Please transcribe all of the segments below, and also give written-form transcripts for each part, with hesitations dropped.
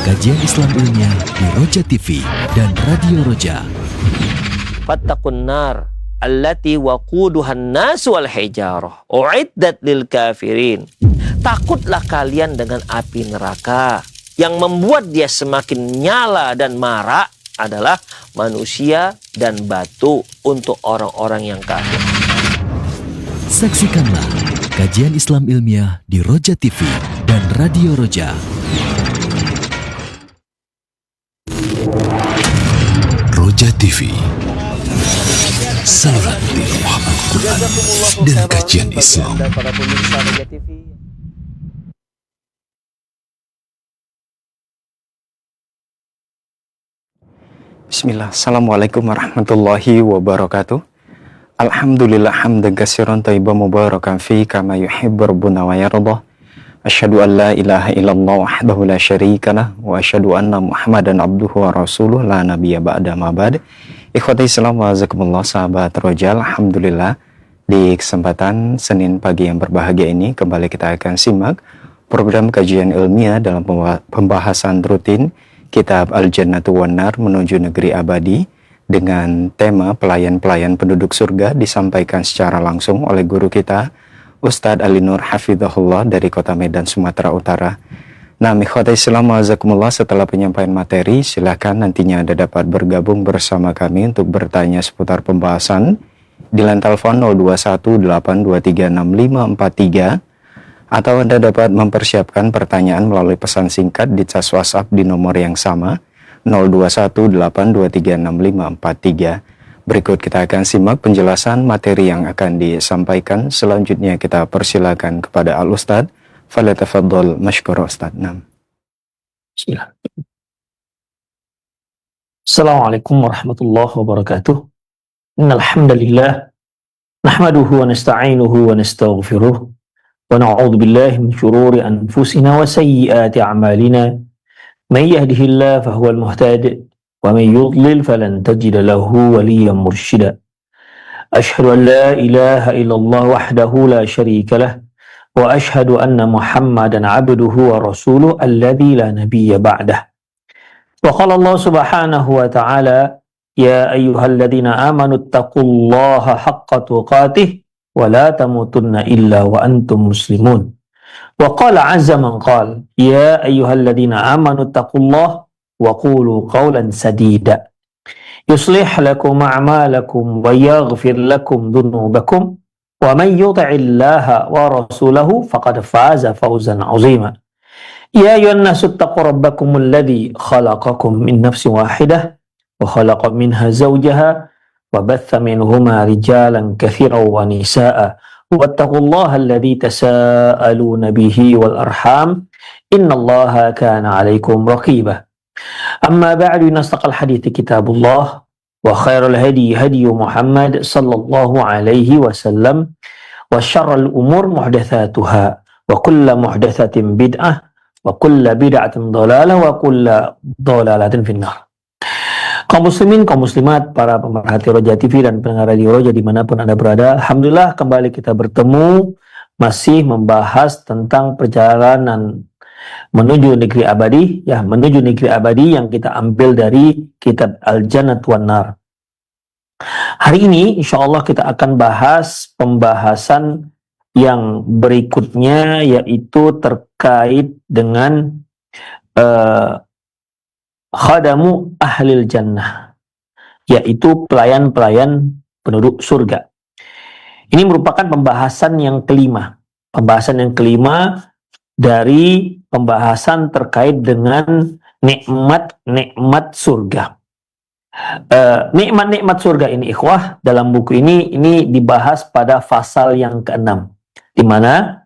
Kajian Islam ilmiah di Roja TV dan Radio Roja. Fattaqun nar allati waquduhan nasu wal hijarah uiddat lil kafirin. Takutlah kalian dengan api neraka yang membuat dia semakin nyala dan marak adalah manusia dan batu untuk orang-orang yang kafir. Saksikanlah kajian Islam ilmiah di Roja TV dan Radio Roja. Roja TV, saluran tiruah Al-Quran dan kajian Islam. Bismillah, Assalamualaikum warahmatullahi wabarakatuh. Alhamdulillah hamdan katsiran thayyiban mubarakan fi kama yuhibbu rabbuna wa yardah. Asyhadu an la ilaha illallah wahdahu la syarikalah wa asyhadu anna Muhammadan abduhu wa rasuluh la nabiyya ba'da ma ba'd. Ikhwati Islam wa jazakumullah, sahabat Roja. Alhamdulillah di kesempatan Senin pagi yang berbahagia ini kembali kita akan simak program kajian ilmiah dalam pembahasan rutin Kitab Al-Jannatu wan Nar menuju negeri abadi dengan tema pelayan-pelayan penduduk surga, disampaikan secara langsung oleh guru kita Ustadz Ali Nur Hafidhahullah dari kota Medan, Sumatera Utara. Nah, ikhwata Islam wa'azakumullah, setelah penyampaian materi, silakan nantinya Anda dapat bergabung bersama kami untuk bertanya seputar pembahasan di line telepon 0218236543, atau Anda dapat mempersiapkan pertanyaan melalui pesan singkat di cas WhatsApp di nomor yang sama 0218236543. Berikut kita akan simak penjelasan materi yang akan disampaikan. Selanjutnya kita persilakan kepada Al-Ustadz. Falyatafaddal mashkura Ustadz. Bismillah. Assalamualaikum warahmatullahi wabarakatuh. Innal hamdalillah nahmaduhu wa nasta'inuhu wa nastaghfiruh wa na'udzu billahi min shururi anfusina wa sayyiati a'malina. May yahdihillahu fahuwal muhtadi wa may yudlil falan tajida lahu waliyyan mursyida. Asyhadu an la ilaha illallah wahdahu la syarika lah wa asyhadu anna Muhammadan abduhu wa rasuluh alladzi la nabiyya ba'dah. Wa qala Allah subhanahu wa ta'ala, ya ayyuhalladzina amanu taqullaha haqqa tuqatih wa la tamutunna illa wa antum muslimun. Wa qala azza man qala, ya ayyuhalladzina amanu taqullaha wa qulu qawlan sadida yuslih lakum a'malakum wa yaghfir lakum dhunubakum wa man yuti'illaha wa rasulahu faqad faza fawzan 'azima. Ya ayyuhan nasu taqu rabbakumul ladzi khalaqakum min nafsin wahidah wa khalaqa minha zawjaha wa batha minhuma rijalan katsiran wa nisaa'a wattaqullaha alladzi tasaaluna bihi wal arham innallaha kana 'alaikum raqiba. Amma ba'du, nastaqal hadithi kitabullah wa khairul hadi hadi Muhammad sallallahu alaihi wasallam wa syarrul umur muhdatsatuha wa kullu muhdatsatin bid'ah wa kullu bid'atin dhalalah wa kullu dhalalatin finnar. Kaum muslimin, kaum muslimat, para pemerhati Roja TV dan pendengar Radio Roja dimanapun Anda berada, alhamdulillah kembali kita bertemu masih membahas tentang perjalanan menuju negeri abadi, ya, menuju negeri abadi yang kita ambil dari kitab Al-Jannatu wan Nar. Hari ini insya Allah kita akan bahas pembahasan yang berikutnya, yaitu terkait dengan khadamu ahlil jannah, yaitu pelayan-pelayan penduduk surga. Ini merupakan pembahasan yang kelima. Pembahasan yang kelima dari pembahasan terkait dengan nikmat-nikmat surga. Nikmat-nikmat surga ini, ikhwah, dalam buku ini dibahas pada pasal yang ke-6, di mana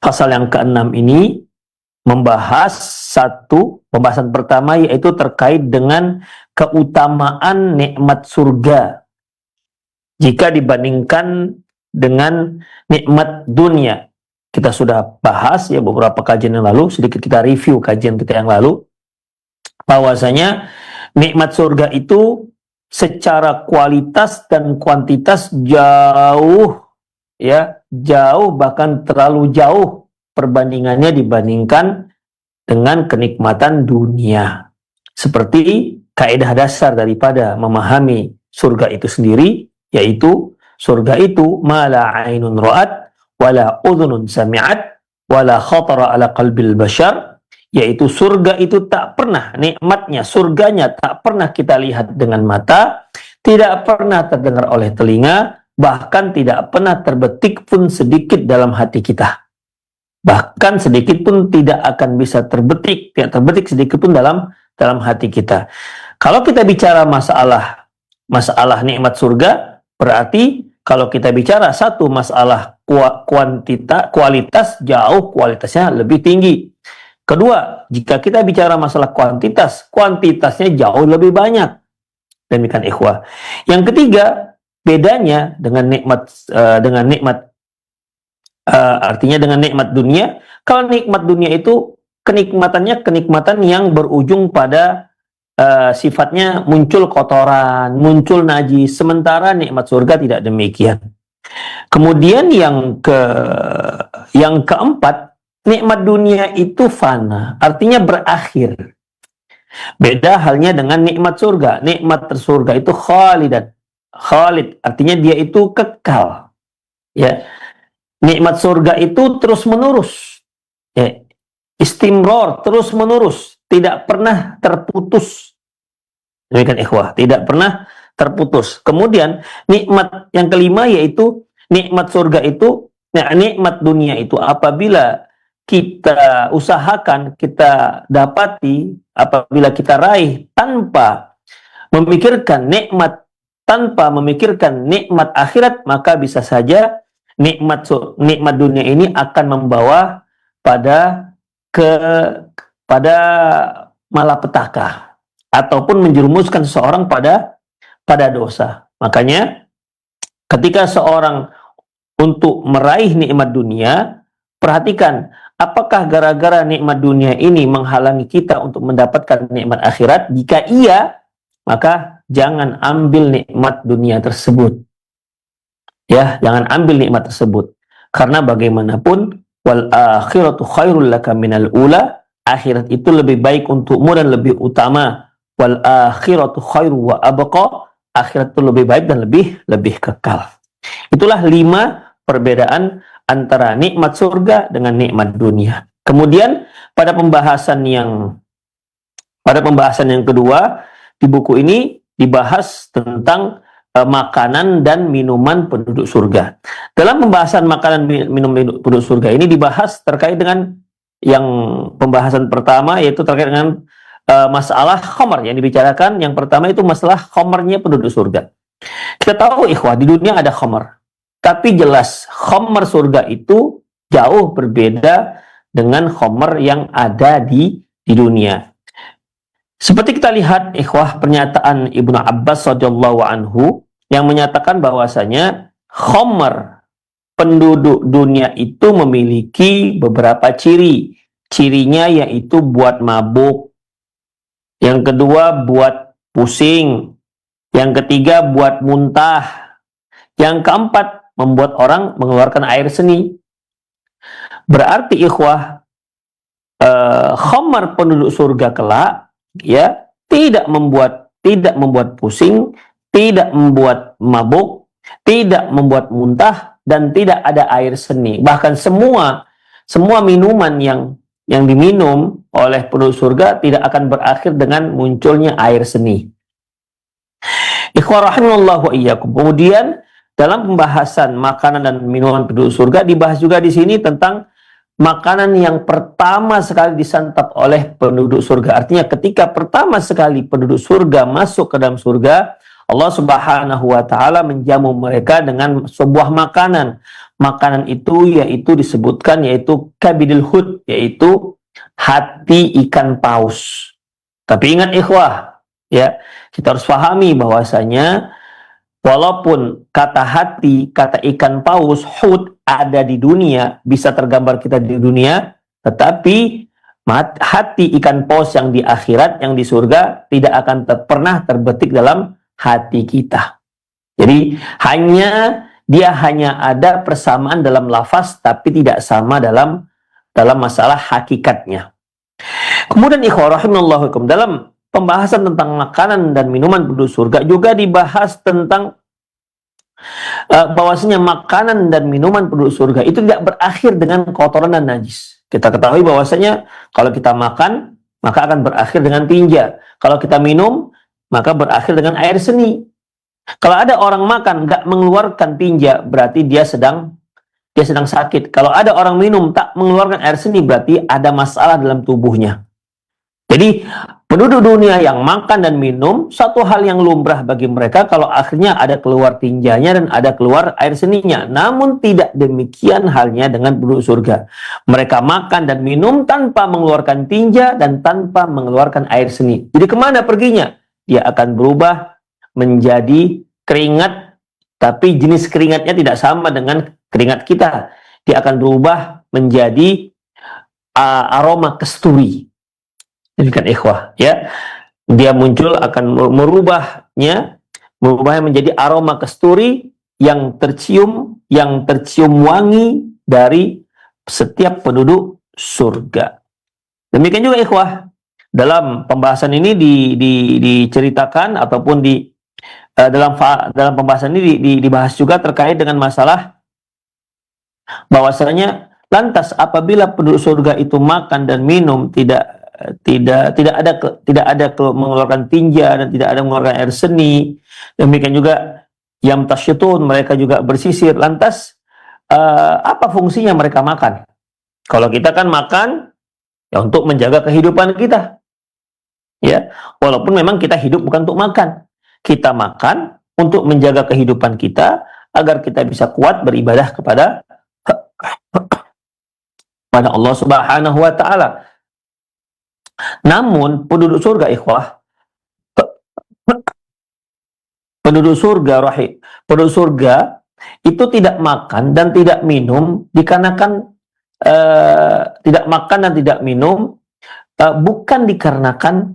pasal yang ke-6 ini membahas pembahasan pertama, yaitu terkait dengan keutamaan nikmat surga jika dibandingkan dengan nikmat dunia. Kita sudah bahas ya beberapa kajian yang lalu, sedikit kita review kajian kita yang lalu, bahwasanya nikmat surga itu secara kualitas dan kuantitas jauh bahkan terlalu jauh perbandingannya dibandingkan dengan kenikmatan dunia. Seperti kaidah dasar daripada memahami surga itu sendiri, yaitu surga itu ma la ainun ra'at wala udhunun sami'at wala khatara ala qalbil bashar, yaitu surga itu tak pernah, nikmatnya surganya tak pernah kita lihat dengan mata, tidak pernah terdengar oleh telinga, bahkan tidak pernah terbetik pun sedikit dalam hati kita. Bahkan sedikit pun tidak akan bisa terbetik, tidak terbetik sedikit pun dalam hati kita. Kalau kita bicara masalah nikmat surga, berarti kalau kita bicara satu masalah kualitas, jauh kualitasnya lebih tinggi. Kedua, jika kita bicara masalah kuantitasnya jauh lebih banyak. Demikian ikhwah. Yang ketiga, bedanya dengan artinya dengan nikmat dunia. Kalau nikmat dunia itu kenikmatan yang berujung pada sifatnya muncul kotoran, muncul najis. Sementara nikmat surga tidak demikian. Kemudian yang keempat, nikmat dunia itu fana, artinya berakhir. Beda halnya dengan nikmat surga. Nikmat surga itu khalid, artinya dia itu kekal. Ya. Nikmat surga itu terus menerus. Ya. Istimror, terus menerus, tidak pernah terputus. Demikian ikhwah, tidak pernah terputus. Kemudian nikmat yang kelima yaitu nikmat surga itu, nikmat dunia itu apabila kita usahakan, kita dapati, apabila kita raih tanpa memikirkan nikmat akhirat, maka bisa saja nikmat dunia ini akan membawa pada malapetaka ataupun menjerumuskan seseorang pada dosa. Makanya ketika seorang untuk meraih nikmat dunia, perhatikan apakah gara-gara nikmat dunia ini menghalangi kita untuk mendapatkan nikmat akhirat. Jika iya, maka jangan ambil nikmat dunia tersebut. Ya, jangan ambil nikmat tersebut. Karena bagaimanapun wal akhiratu khairul laka minal ula, akhirat itu lebih baik untukmu dan lebih utama. Wal akhiratu khairu wa abqa, akhirat itu lebih baik dan lebih kekal. Itulah 5 perbedaan antara nikmat surga dengan nikmat dunia. Kemudian pada pembahasan yang kedua di buku ini dibahas tentang makanan dan minuman penduduk surga. Dalam pembahasan makanan minum penduduk surga ini dibahas terkait dengan yang pembahasan pertama, yaitu terkait dengan masalah khamar yang dibicarakan. Yang pertama itu masalah khamarnya penduduk surga. Kita tahu ikhwah, di dunia ada khamar, tapi jelas khamar surga itu jauh berbeda dengan khamar yang ada di dunia. Seperti kita lihat ikhwah pernyataan Ibnu Abbas radhiyallahu anhu yang menyatakan bahwasanya khamar penduduk dunia itu memiliki beberapa ciri. Cirinya yaitu buat mabuk, yang kedua buat pusing, yang ketiga buat muntah, yang keempat membuat orang mengeluarkan air seni. Berarti ikhwah, khamar penduduk surga kelak ya tidak membuat pusing, tidak membuat mabuk, tidak membuat muntah, dan tidak ada air seni. Bahkan semua minuman yang diminum oleh penduduk surga tidak akan berakhir dengan munculnya air seni. Ikhwah rahimallahu wa iyyakum. Kemudian dalam pembahasan makanan dan minuman penduduk surga dibahas juga di sini tentang makanan yang pertama sekali disantap oleh penduduk surga. Artinya ketika pertama sekali penduduk surga masuk ke dalam surga, Allah Subhanahu wa taala menjamu mereka dengan sebuah makanan. Makanan itu disebutkan yaitu kabidul hut, yaitu hati ikan paus. Tapi ingat ikhwah, ya, kita harus pahami bahwasanya walaupun kata hati, kata ikan paus, hut ada di dunia, bisa tergambar kita di dunia, tetapi hati ikan paus yang di akhirat, yang di surga, tidak akan pernah terbetik dalam hati kita. Jadi dia hanya ada persamaan dalam lafaz, tapi tidak sama dalam masalah hakikatnya. Kemudian ikhwah rahimahullahikum, dalam pembahasan tentang makanan dan minuman penduduk surga juga dibahas tentang bahwasanya makanan dan minuman penduduk surga itu tidak berakhir dengan kotoran dan najis. Kita ketahui bahwasanya kalau kita makan maka akan berakhir dengan tinja. Kalau kita minum maka berakhir dengan air seni. Kalau ada orang makan nggak mengeluarkan tinja, berarti dia sedang sakit. Kalau ada orang minum tak mengeluarkan air seni, berarti ada masalah dalam tubuhnya. Jadi penduduk dunia yang makan dan minum, satu hal yang lumrah bagi mereka kalau akhirnya ada keluar tinjanya dan ada keluar air seninya. Namun tidak demikian halnya dengan penduduk surga. Mereka makan dan minum tanpa mengeluarkan tinja dan tanpa mengeluarkan air seni. Jadi kemana perginya? Dia akan berubah menjadi keringat, tapi jenis keringatnya tidak sama dengan keringat kita. Dia akan berubah menjadi aroma kasturi. Demikian ikhwah, ya. Dia muncul akan merubahnya menjadi aroma kasturi yang tercium wangi dari setiap penduduk surga. Demikian juga ikhwah, dalam pembahasan ini diceritakan ataupun dalam pembahasan ini dibahas juga terkait dengan masalah bahwasanya lantas apabila penduduk surga itu makan dan minum tidak ada mengeluarkan tinja dan tidak ada mengeluarkan air seni, demikian juga yamtasyitun, mereka juga bersisir. Lantas apa fungsinya mereka makan? Kalau kita kan makan ya untuk menjaga kehidupan kita, ya, walaupun memang kita hidup bukan untuk makan, kita makan untuk menjaga kehidupan kita agar kita bisa kuat beribadah kepada Allah Subhanahu wa taala. Namun penduduk surga ikhwah, penduduk surga itu tidak makan dan tidak minum dikarenakan tidak makan dan tidak minum bukan dikarenakan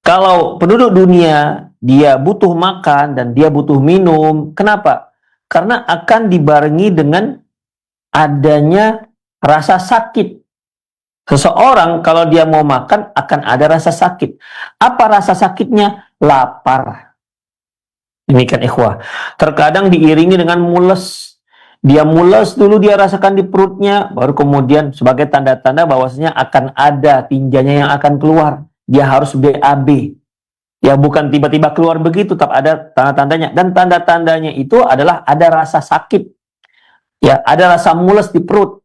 kalau penduduk dunia dia butuh makan dan dia butuh minum, kenapa? Karena akan dibarengi dengan adanya rasa sakit. Seseorang kalau dia mau makan akan ada rasa sakit. Apa rasa sakitnya? Lapar. Demikian ikhwah. Terkadang diiringi dengan mules. Dia mules dulu, dia rasakan di perutnya, baru kemudian sebagai tanda-tanda bahwasanya akan ada tinjanya yang akan keluar. Dia harus BAB. Ya bukan tiba-tiba keluar begitu, tetap ada tanda-tandanya. Dan tanda-tandanya itu adalah ada rasa sakit. Ya, ada rasa mules di perut.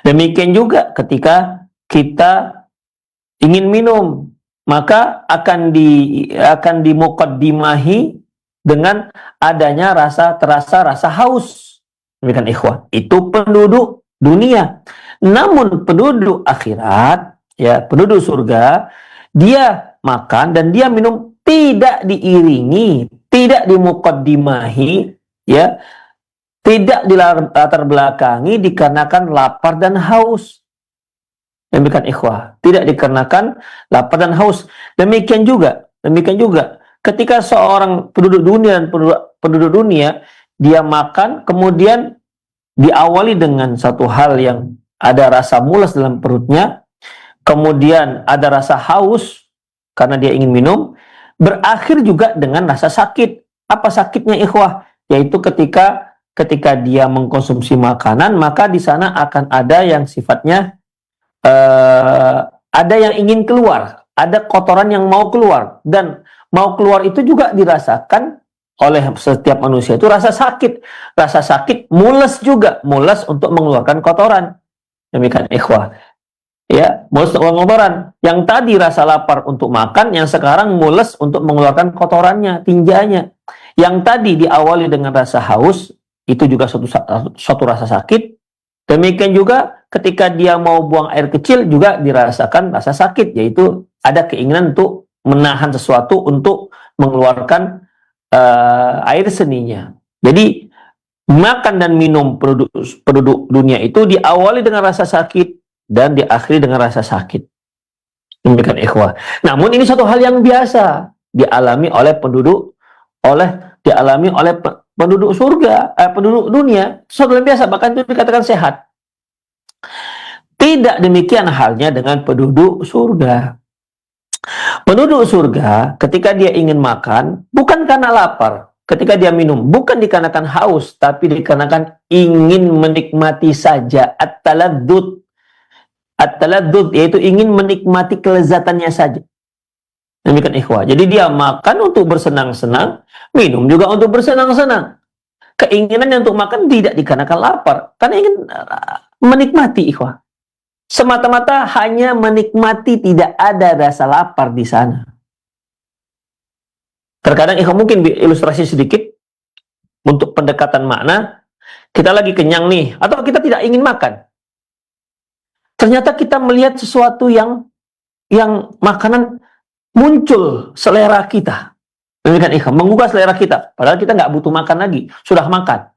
Demikian juga ketika kita ingin minum, maka akan dimuqaddimahi dengan adanya terasa rasa haus. Demikian ikhwah. Itu penduduk dunia. Namun penduduk akhirat, ya, penduduk surga, dia makan dan dia minum tidak diiringi, tidak dimuqaddimahi, ya, tidak dilatar belakangi dikarenakan lapar dan haus. Demikian ikhwah, tidak dikarenakan lapar dan haus. Demikian juga ketika seorang penduduk dunia dan penduduk dunia dia makan kemudian diawali dengan satu hal yang ada rasa mules dalam perutnya, kemudian ada rasa haus karena dia ingin minum, berakhir juga dengan rasa sakit. Apa sakitnya ikhwah? Yaitu ketika dia mengkonsumsi makanan, maka di sana akan ada yang sifatnya ada yang ingin keluar, ada kotoran yang mau keluar, dan mau keluar itu juga dirasakan oleh setiap manusia itu rasa sakit, mules untuk mengeluarkan kotoran. Demikian ikhwah, ya, mules untuk mengeluarkan kotoran. Yang tadi rasa lapar untuk makan, yang sekarang mules untuk mengeluarkan kotorannya, tinjanya. Yang tadi diawali dengan rasa haus, itu juga suatu rasa sakit. Demikian juga ketika dia mau buang air kecil juga dirasakan rasa sakit, yaitu ada keinginan untuk menahan sesuatu untuk mengeluarkan air seninya. Jadi makan dan minum penduduk dunia itu diawali dengan rasa sakit dan diakhiri dengan rasa sakit. Demikian ikhwah. Namun ini satu hal yang biasa dialami oleh penduduk surga, penduduk dunia, suatu yang biasa, bahkan itu dikatakan sehat. Tidak demikian halnya dengan penduduk surga. Penduduk surga ketika dia ingin makan bukan karena lapar, ketika dia minum bukan dikarenakan haus, tapi dikarenakan ingin menikmati saja. At-taladdud, at-taladdud yaitu ingin menikmati kelezatannya saja. Demikian ikhwah. Jadi dia makan untuk bersenang-senang, minum juga untuk bersenang-senang. Keinginannya untuk makan tidak dikarenakan lapar, karena ingin menikmati ikhwah. Semata-mata hanya menikmati, tidak ada rasa lapar di sana. Terkadang ikhwah mungkin ilustrasi sedikit untuk pendekatan makna. Kita lagi kenyang nih, atau kita tidak ingin makan. Ternyata kita melihat sesuatu yang makanan muncul selera kita. Demikian ikhwah, menggugah selera kita. Padahal kita nggak butuh makan lagi, sudah makan.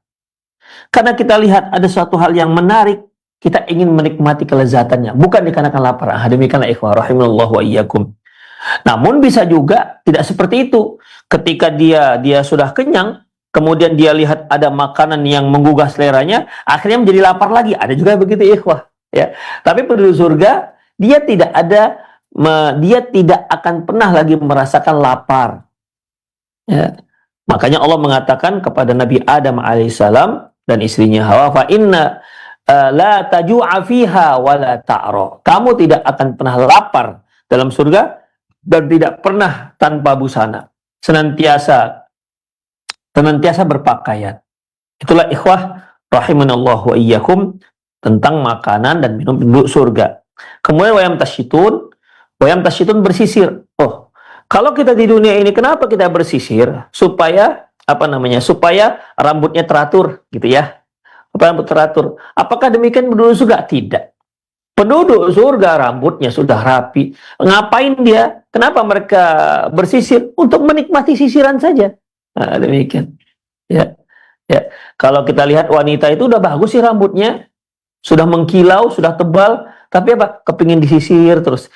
Karena kita lihat ada suatu hal yang menarik, kita ingin menikmati kelezatannya, bukan dikarenakan lapar. Demikianlah ikhwah rahimallahu wa iyyakum. Namun bisa juga tidak seperti itu. Ketika dia sudah kenyang, kemudian dia lihat ada makanan yang menggugah seleranya, akhirnya menjadi lapar lagi. Ada juga begitu ikhwah, ya. Tapi penduduk surga dia tidak akan pernah lagi merasakan lapar. Ya. Makanya Allah mengatakan kepada Nabi Adam alaihissalam dan istrinya Hawa, fa inna la taju'a fiha wa la ta'ra. Kamu tidak akan pernah lapar dalam surga dan tidak pernah tanpa busana. Senantiasa berpakaian. Itulah ikhwah rahimanallahu wa iyyakum tentang makanan dan minum penduduk surga. Kemudian wayam tasyitun bersisir. Oh, kalau kita di dunia ini kenapa kita bersisir? Supaya supaya rambutnya teratur gitu ya. Rambut teratur. Apakah demikian penduduk surga? Tidak. Penduduk surga rambutnya sudah rapi. Ngapain dia? Kenapa mereka bersisir? Untuk menikmati sisiran saja. Nah, demikian. Ya. Kalau kita lihat wanita itu udah bagus sih rambutnya. Sudah mengkilau, sudah tebal. Tapi apa? Kepingin disisir terus.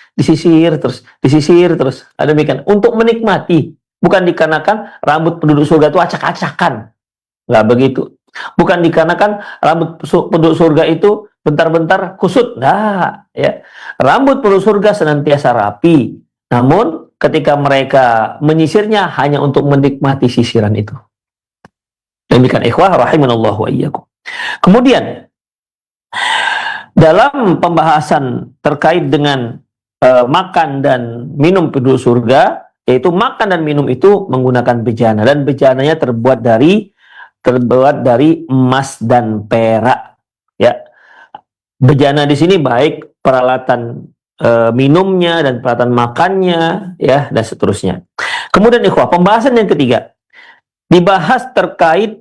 Nah, demikian. Untuk menikmati. Bukan dikarenakan rambut penduduk surga itu acak-acakan. Nggak begitu. Bukan dikarenakan rambut penduduk surga itu bentar-bentar kusut. Nah, ya. Rambut penduduk surga senantiasa rapi. Namun ketika mereka menyisirnya hanya untuk menikmati sisiran itu. Demikian ikhwah rahimanallahu wa iyyakum. Kemudian dalam pembahasan terkait dengan makan dan minum penduduk surga, yaitu makan dan minum itu menggunakan bejana, dan bejananya terbuat dari emas dan perak. Ya, bejana di sini baik peralatan minumnya dan peralatan makannya, ya, dan seterusnya. Kemudian ikhwah, pembahasan yang ketiga dibahas terkait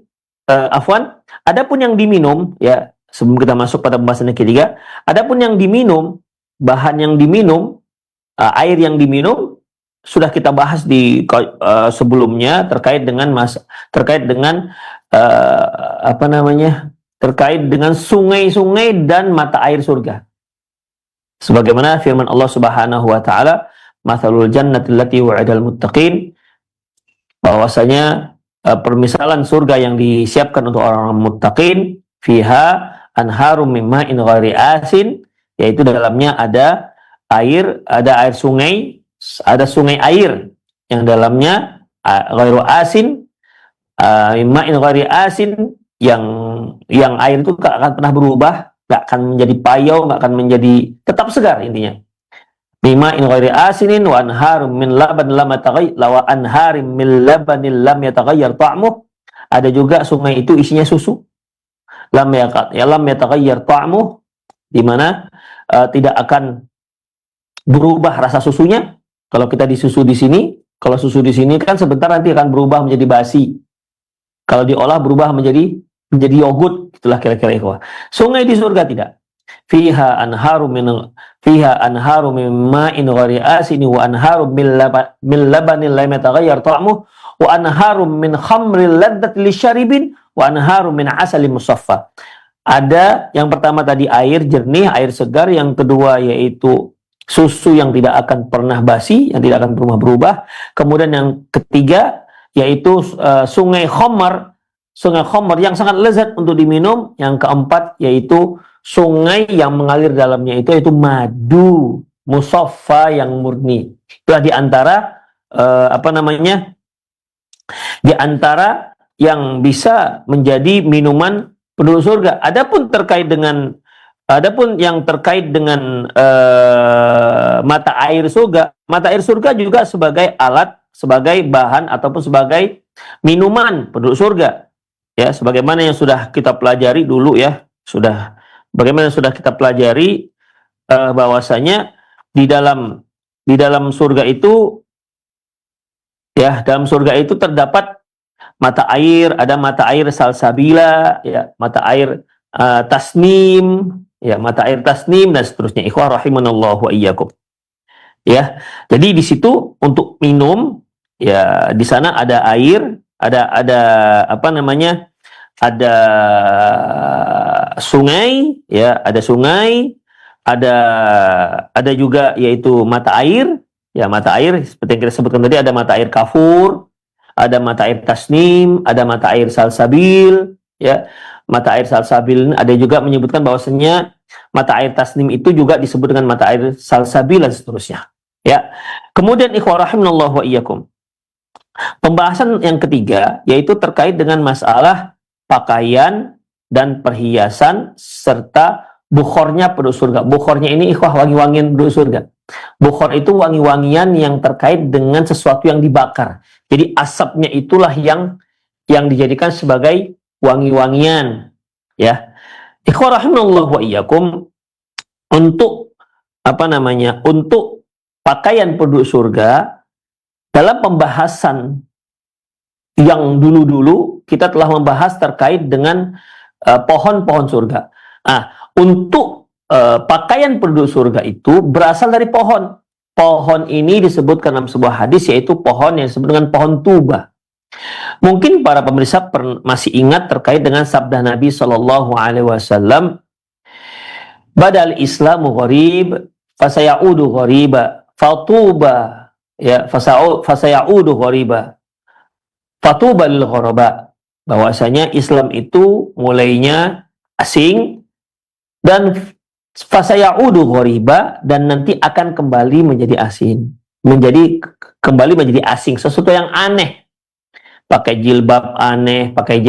adapun yang diminum, ya, sebelum kita masuk pada pembahasan yang ketiga, adapun yang diminum, bahan yang diminum, air yang diminum sudah kita bahas di sebelumnya terkait dengan terkait dengan sungai-sungai dan mata air surga. Sebagaimana firman Allah Subhanahu wa taala, "Matsalul jannati allati wa'idal muttaqin", bahwasanya permisalan surga yang disiapkan untuk orang-orang muttaqin, fiha anharum min ma'in ghairi asin, yaitu dalamnya ada air sungai, ada sungai air yang dalamnya ghairu asin, ma'in ghairi asin, yang air itu gak akan pernah berubah, gak akan menjadi payau, gak akan menjadi, tetap segar intinya. Mima'in ghairi asinin wa anharum min laban lam yataghayyar, wa anharim min labanin lam yataghayyar ta'muh. Ada juga sungai itu isinya susu. Lam yataghayyar ta'muh, di mana tidak akan berubah rasa susunya. Kalau kita disusu di sini, kalau susu di sini kan sebentar nanti akan berubah menjadi basi. Kalau diolah berubah menjadi yogurt, itulah kira-kira ikhwah. Sungai di surga tidak. Fiha anharum min ma'in ghairi asini wa anharum min labanin lam yataghayyar ta'muh wa anharum min khamril ladzati lisyaribin wa anharum min asalin musaffa. Ada yang pertama tadi air jernih, air segar, yang kedua yaitu susu yang tidak akan pernah basi, yang tidak akan pernah berubah. Kemudian yang ketiga yaitu sungai khamar yang sangat lezat untuk diminum. Yang keempat yaitu sungai yang mengalir dalamnya itu madu musaffa yang murni. Itulah di antara di antara yang bisa menjadi minuman penduduk surga. Adapun yang terkait dengan mata air surga juga sebagai alat, sebagai bahan ataupun sebagai minuman penduduk surga. Ya, sebagaimana yang sudah kita pelajari dulu ya, bagaimana sudah kita pelajari bahwasanya di dalam surga itu ya, dalam surga itu terdapat mata air, ada mata air salsabila, ya, mata air tasnim, ya, mata air tasnim dan seterusnya. Ikhwah rahimanallahu wa iyyakum. Ya. Jadi di situ untuk minum, ya, di sana ada air, ada sungai, ya, ada sungai, ada juga yaitu mata air, ya, mata air seperti yang kita sebutkan tadi, ada mata air kafur, ada mata air tasnim, ada mata air salsabil, ya. Mata air salsabil ada juga menyebutkan bahwasanya mata air tasnim itu juga disebut dengan mata air salsabil dan seterusnya. Ya. Kemudian ikhwah rahimanallahu wa iyyakum. Pembahasan yang ketiga yaitu terkait dengan masalah pakaian dan perhiasan serta bukhornya penduduk surga. Bukhornya ini ikhwah wangi-wangian penduduk surga. Bukhor itu wangi-wangian yang terkait dengan sesuatu yang dibakar. Jadi asapnya itulah yang dijadikan sebagai wangi-wangian, ya. Ikhwah rahimanallahu wa iyyakum, untuk untuk pakaian penduduk surga, dalam pembahasan yang dulu-dulu kita telah membahas terkait dengan pohon-pohon surga. Untuk pakaian penduduk surga itu berasal dari pohon. Pohon ini disebutkan dalam sebuah hadis, yaitu pohon yang disebut dengan pohon tuba. Mungkin para pemirsa masih ingat terkait dengan sabda Nabi Shallallahu Alaihi Wasallam, "Badal Islamu gharib, fasayaudu ghariba, fatuba, ya, fasayaudu ghariba, fatuba lil ghuraba." Bahwasanya Islam itu mulainya asing dan fasayaudu ghariba, dan nanti akan kembali menjadi asing, kembali menjadi asing, sesuatu yang aneh. Pakai jilbab aneh, pakai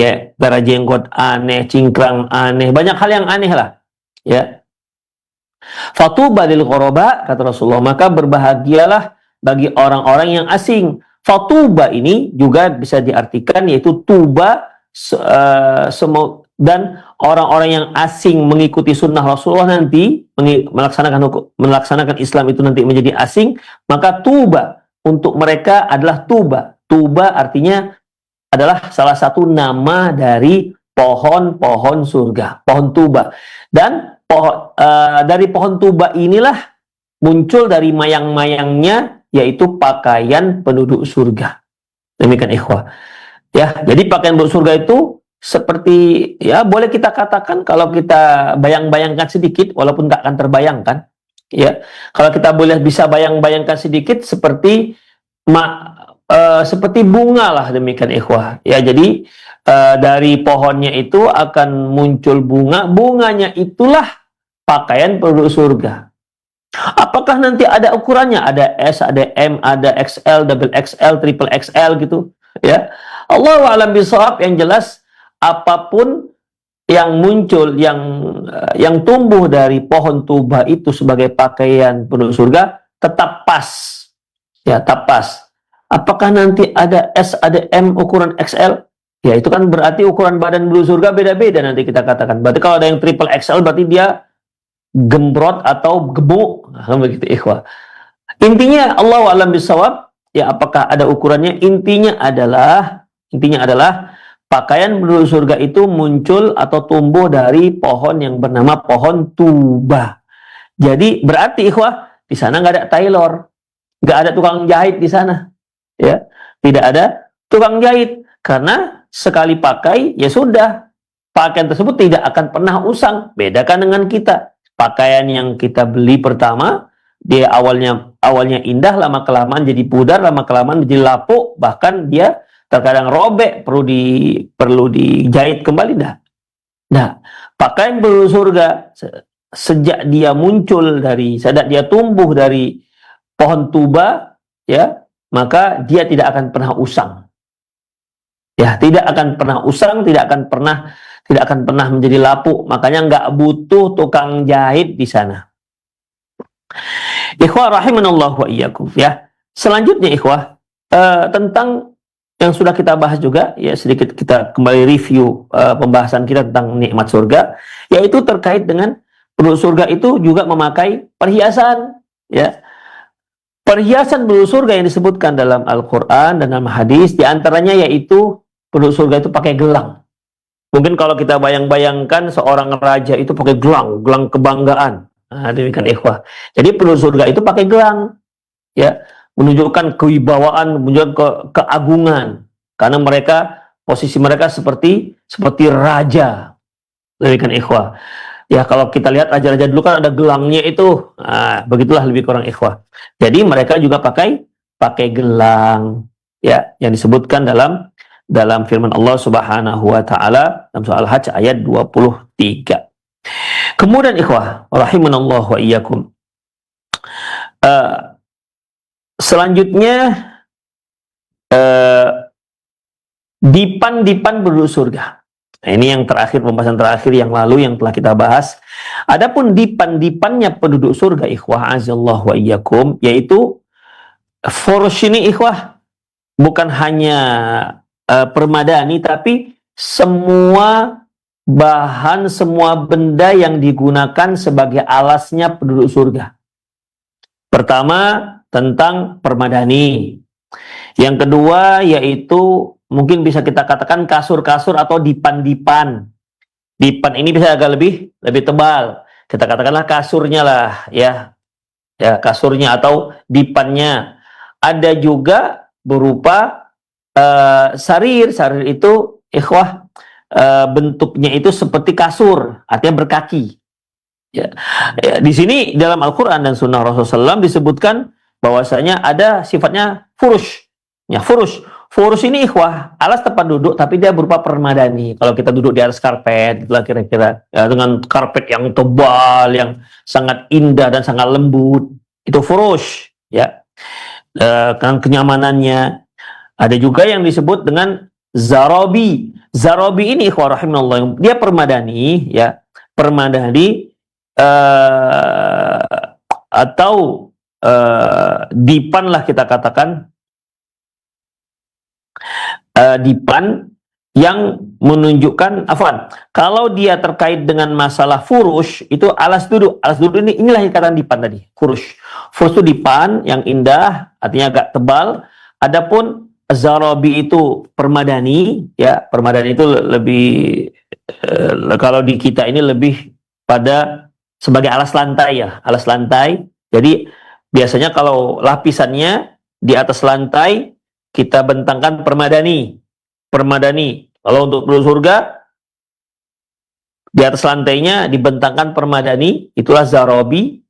jenggot aneh, cingkrang aneh, banyak hal yang aneh lah, ya. Fatuba lil ghuraba, kata Rasulullah, maka berbahagialah bagi orang-orang yang asing. Fatuba ini juga bisa diartikan yaitu tuba, dan orang-orang yang asing mengikuti sunnah Rasulullah nanti melaksanakan Islam itu nanti menjadi asing, maka tuba untuk mereka adalah tuba. Tuba artinya adalah salah satu nama dari pohon-pohon surga, pohon tuba. Dan dari pohon tuba inilah muncul dari mayang-mayangnya yaitu pakaian penduduk surga. Demikian ikhwah. Ya, jadi pakaian penduduk surga itu seperti, ya, boleh kita katakan kalau kita bayang-bayangkan sedikit, walaupun nggak akan terbayangkan, ya. Kalau kita boleh bisa bayang-bayangkan sedikit seperti seperti bunga lah, demikian ikhwah. Ya, jadi dari pohonnya itu akan muncul bunga, bunganya itulah pakaian penduduk surga. Apakah nanti ada ukurannya? Ada S, ada M, ada XL, double XL, triple XL gitu, ya. Allahu a'lam bishawab. Yang jelas apapun yang muncul, yang tumbuh dari pohon tuba itu sebagai pakaian penduduk surga tetap pas, ya, tetap pas. Apakah nanti ada S, ada M, ukuran XL? Ya, itu kan berarti ukuran badan penduduk surga beda-beda nanti kita katakan. Berarti kalau ada yang triple XL berarti dia gembrot atau gemuk. Nah, begitu ikhwah. Intinya Allahu a'lam bishawab, ya, apakah ada ukurannya? Intinya adalah pakaian penduduk surga itu muncul atau tumbuh dari pohon yang bernama pohon tuba. Jadi berarti ikhwah, di sana nggak ada tailor, nggak ada tukang jahit di sana. Ya, tidak ada tukang jahit, karena sekali pakai ya sudah, pakaian tersebut tidak akan pernah usang. Bedakan dengan kita, pakaian yang kita beli pertama, dia awalnya indah, lama kelamaan jadi pudar, lama kelamaan menjadi lapuk, bahkan dia terkadang robek, perlu dijahit kembali. Nah, Pakaian penduduk surga sejak dia muncul sejak dia tumbuh dari pohon tuba, ya, maka dia tidak akan pernah usang. Ya, tidak akan pernah usang, tidak akan pernah menjadi lapuk. Makanya nggak butuh tukang jahit di sana. Ikhwah rahimanallah wa iyyakum, ya. Selanjutnya ikhwah, tentang yang sudah kita bahas juga, ya, sedikit kita kembali review pembahasan kita tentang nikmat surga, yaitu terkait dengan penduduk surga itu juga memakai perhiasan, ya. Perhiasan penduduk surga yang disebutkan dalam Al-Quran dan dalam hadis, diantaranya yaitu penduduk surga itu pakai gelang. Mungkin kalau kita bayangkan seorang raja itu pakai gelang kebanggaan. Nah, demikian ikhwah. Jadi penduduk surga itu pakai gelang, ya, menunjukkan kewibawaan, menunjukkan keagungan, karena posisi mereka seperti raja. Demikian ikhwah. Ya, kalau kita lihat raja-raja dulu kan ada gelangnya itu. Nah, begitulah lebih kurang ikhwah. Jadi mereka juga pakai gelang, ya, yang disebutkan dalam firman Allah Subhanahu wa taala dalam surah Al-Hajj ayat 23. Kemudian ikhwah rahimanallah wa iyyakum. Selanjutnya dipan penduduk surga. Nah, ini yang terakhir, pembahasan terakhir yang lalu yang telah kita bahas. Adapun dipan-dipannya penduduk surga ikhwah azallahu wa iyyakum, yaitu furush ini ikhwah bukan hanya permadani, tapi semua bahan, semua benda yang digunakan sebagai alasnya penduduk surga. Pertama, tentang permadani. Yang kedua, yaitu mungkin bisa kita katakan kasur-kasur atau dipan-dipan. Dipan ini bisa agak lebih tebal. Kita katakanlah kasurnya lah, ya. Ya, kasurnya atau dipannya. Ada juga berupa sarir itu ikhwah bentuknya itu seperti kasur, artinya berkaki. Ya. Ya, di sini dalam Al-Quran dan Sunnah Rasulullah SAW disebutkan bahwasanya ada sifatnya furush. Ya, furush ini ikhwah alas tempat duduk, tapi dia berupa permadani. Kalau kita duduk di atas karpet, itulah kira-kira, ya, dengan karpet yang tebal, yang sangat indah dan sangat lembut, itu furush. Ya, dengan kenyamanannya. Ada juga yang disebut dengan zarabi. Zarabi ini ikhwah rahimanallah, dia permadani, ya, permadani atau dipan lah kita katakan, dipan yang menunjukkan kalau dia terkait dengan masalah furush itu alas duduk inilah yang katakan dipan tadi, furush itu dipan yang indah, artinya agak tebal. Adapun zarabi itu permadani, ya, permadani itu lebih kalau di kita ini lebih pada sebagai alas lantai, ya, alas lantai. Jadi biasanya kalau lapisannya di atas lantai kita bentangkan permadani. Kalau untuk penduduk surga di atas lantainya dibentangkan permadani, itulah zarabi.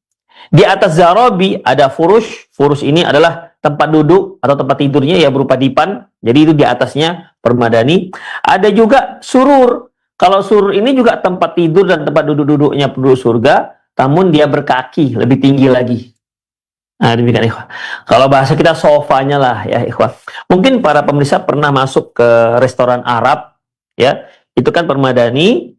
Di atas zarabi ada furush. Furush ini adalah tempat duduk atau tempat tidurnya, ya, berupa dipan. Jadi itu di atasnya permadani. Ada juga surur. Kalau surur ini juga tempat tidur dan tempat duduk-duduknya penduduk surga, namun dia berkaki, lebih tinggi lagi. Nah, demikian ikhwah. Kalau bahasa kita sofanya lah, ya ikhwah. Mungkin para pemirsa pernah masuk ke restoran Arab, ya, itu kan permadani,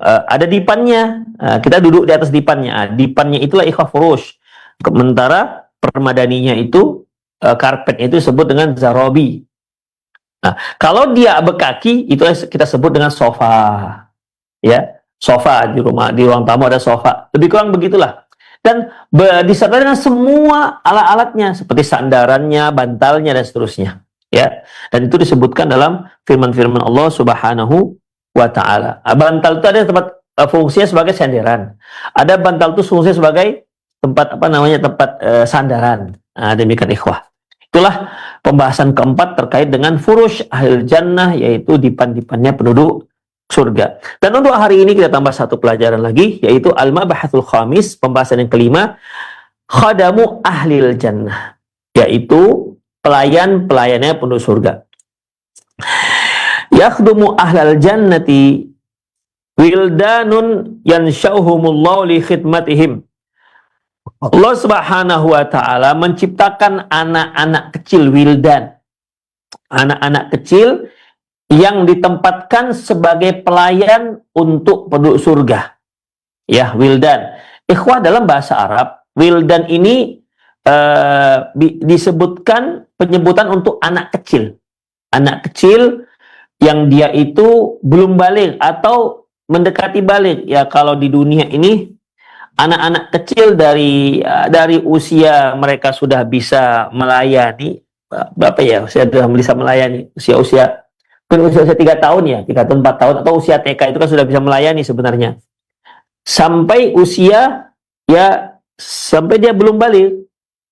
ada dipannya. Kita duduk di atas dipannya. Dipannya itulah ikhwah furush. Sementara permadaninya itu karpetnya itu disebut dengan zarabi. Nah, kalau dia berkaki itu kita sebut dengan sofa. Ya, sofa di rumah, di ruang tamu ada sofa. Lebih kurang begitulah. Dan disertai dengan semua alat-alatnya seperti sandarannya, bantalnya dan seterusnya. Ya. Dan itu disebutkan dalam firman-firman Allah Subhanahu wa taala. Bantal itu ada tempat fungsinya sebagai sandaran. Ada bantal itu fungsinya sebagai tempat tempat sandaran. Nah, demikian ikhwah. Itulah pembahasan keempat terkait dengan furush ahli jannah, yaitu dipan-dipannya penduduk surga. Dan untuk hari ini kita tambah satu pelajaran lagi, yaitu al-mabahatul khamis, pembahasan yang kelima, khadamu ahlil jannah, yaitu pelayan-pelayannya penduduk surga. Yakhdumu ahlal jannati wildanun yanshauhumullahu li khidmatihim. Allah Subhanahu wa taala menciptakan anak-anak kecil, wildan. Anak-anak kecil yang ditempatkan sebagai pelayan untuk penduduk surga. Ya, wildan. Ikhwah, dalam bahasa Arab, wildan ini disebutkan penyebutan untuk anak kecil. Anak kecil yang dia itu belum balik atau mendekati balik. Ya, kalau di dunia ini anak-anak kecil dari usia mereka sudah bisa melayani, berapa ya, usia sudah bisa melayani, usia 3 tahun ya, 3 tahun, 4 tahun, atau usia TK itu kan sudah bisa melayani sebenarnya. Sampai usia, ya, sampai dia belum balik.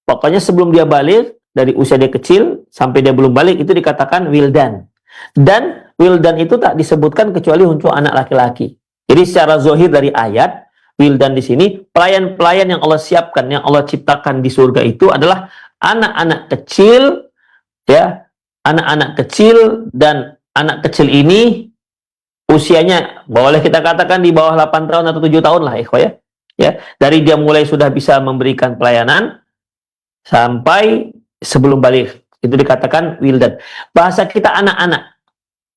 Pokoknya sebelum dia balik, dari usia dia kecil sampai dia belum balik, itu dikatakan wildan. Dan wildan itu tak disebutkan kecuali untuk anak laki-laki. Jadi secara zahir dari ayat, wildan di sini, pelayan-pelayan yang Allah siapkan, yang Allah ciptakan di surga itu adalah anak-anak kecil, ya, anak-anak kecil, dan anak kecil ini usianya boleh kita katakan di bawah 8 tahun atau 7 tahun lah, ikhwah ya. Ya, dari dia mulai sudah bisa memberikan pelayanan sampai sebelum balik, itu dikatakan wildan. Bahasa kita anak-anak.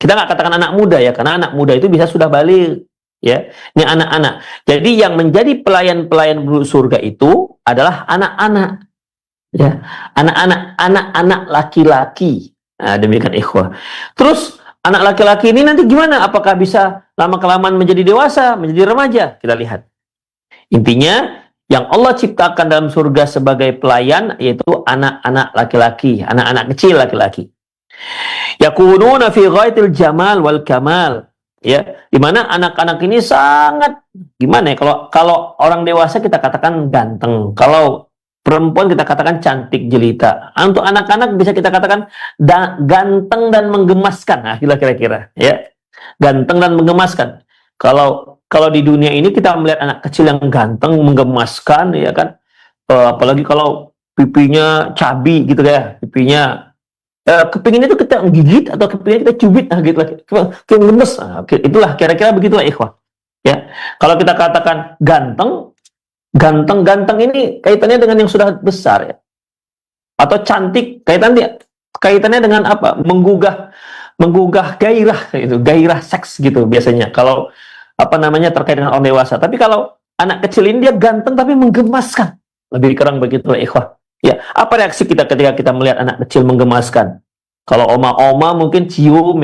Kita nggak katakan anak muda ya, karena anak muda itu bisa sudah balik. Ya, ini anak-anak. Jadi yang menjadi pelayan-pelayan surga itu adalah anak-anak. Ya, anak-anak laki-laki. Nah, demikian ikhwah. Terus anak laki-laki ini nanti gimana? Apakah bisa lama-kelamaan menjadi dewasa, menjadi remaja? Kita lihat. Intinya, yang Allah ciptakan dalam surga sebagai pelayan yaitu anak-anak laki-laki, anak-anak kecil laki-laki. Yakununa fi ghaitil jamal wal kamal. Ya, di mana anak-anak ini sangat gimana ya? Kalau orang dewasa kita katakan ganteng, kalau perempuan kita katakan cantik jelita. Untuk anak-anak bisa kita katakan ganteng dan menggemaskan. Nah, kira-kira ya. Ganteng dan menggemaskan. Kalau di dunia ini kita melihat anak kecil yang ganteng, menggemaskan, ya kan, apalagi kalau pipinya cabi gitu ya, pipinya, kepingin itu kita gigit atau kepingin kita cubit, nah gitu lah, kayak gemes, nah, itulah kira-kira begitulah ikhwah. Ya, kalau kita katakan ganteng ini kaitannya dengan yang sudah besar ya, atau cantik kaitannya dengan apa? Menggugah gairah itu, gairah seks gitu biasanya. Kalau terkait dengan orang dewasa. Tapi kalau anak kecil ini dia ganteng tapi menggemaskan. Lebih kurang begitu ikhwah. Ya, apa reaksi kita ketika kita melihat anak kecil menggemaskan? Kalau oma-oma mungkin cium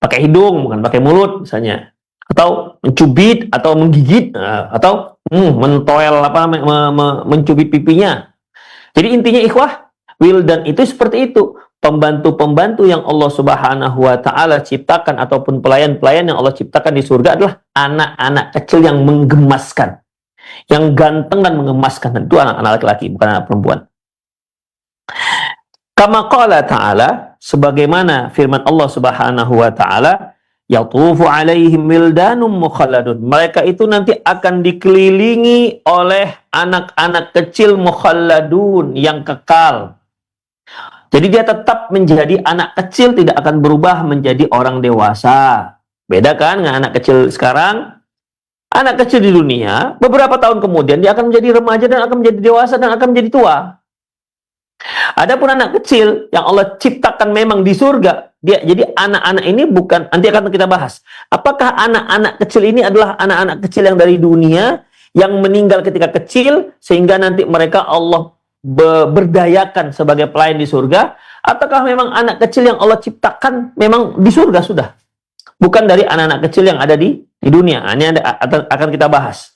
pakai hidung, bukan pakai mulut misalnya. Atau mencubit atau menggigit, atau mentoel mencubit pipinya. Jadi intinya ikhwah, wildan itu seperti itu. Pembantu-pembantu yang Allah Subhanahu wa taala ciptakan ataupun pelayan-pelayan yang Allah ciptakan di surga adalah anak-anak kecil yang menggemaskan. Yang ganteng dan menggemaskan. Itu anak-anak laki-laki, bukan anak perempuan. Kama qala ta'ala, sebagaimana firman Allah Subhanahu wa taala, yatufu alaihim wildanum mukhalladun. Mereka itu nanti akan dikelilingi oleh anak-anak kecil mukhalladun yang kekal. Jadi dia tetap menjadi anak kecil, tidak akan berubah menjadi orang dewasa. Beda kan dengan anak kecil sekarang? Anak kecil di dunia, beberapa tahun kemudian dia akan menjadi remaja dan akan menjadi dewasa dan akan menjadi tua. Adapun anak kecil yang Allah ciptakan memang di surga, jadi anak-anak ini bukan, nanti akan kita bahas. Apakah anak-anak kecil ini adalah anak-anak kecil yang dari dunia, yang meninggal ketika kecil, sehingga nanti mereka Allah berdayakan sebagai pelayan di surga, ataukah memang anak kecil yang Allah ciptakan memang di surga sudah, bukan dari anak-anak kecil yang ada di dunia? Ini akan kita bahas.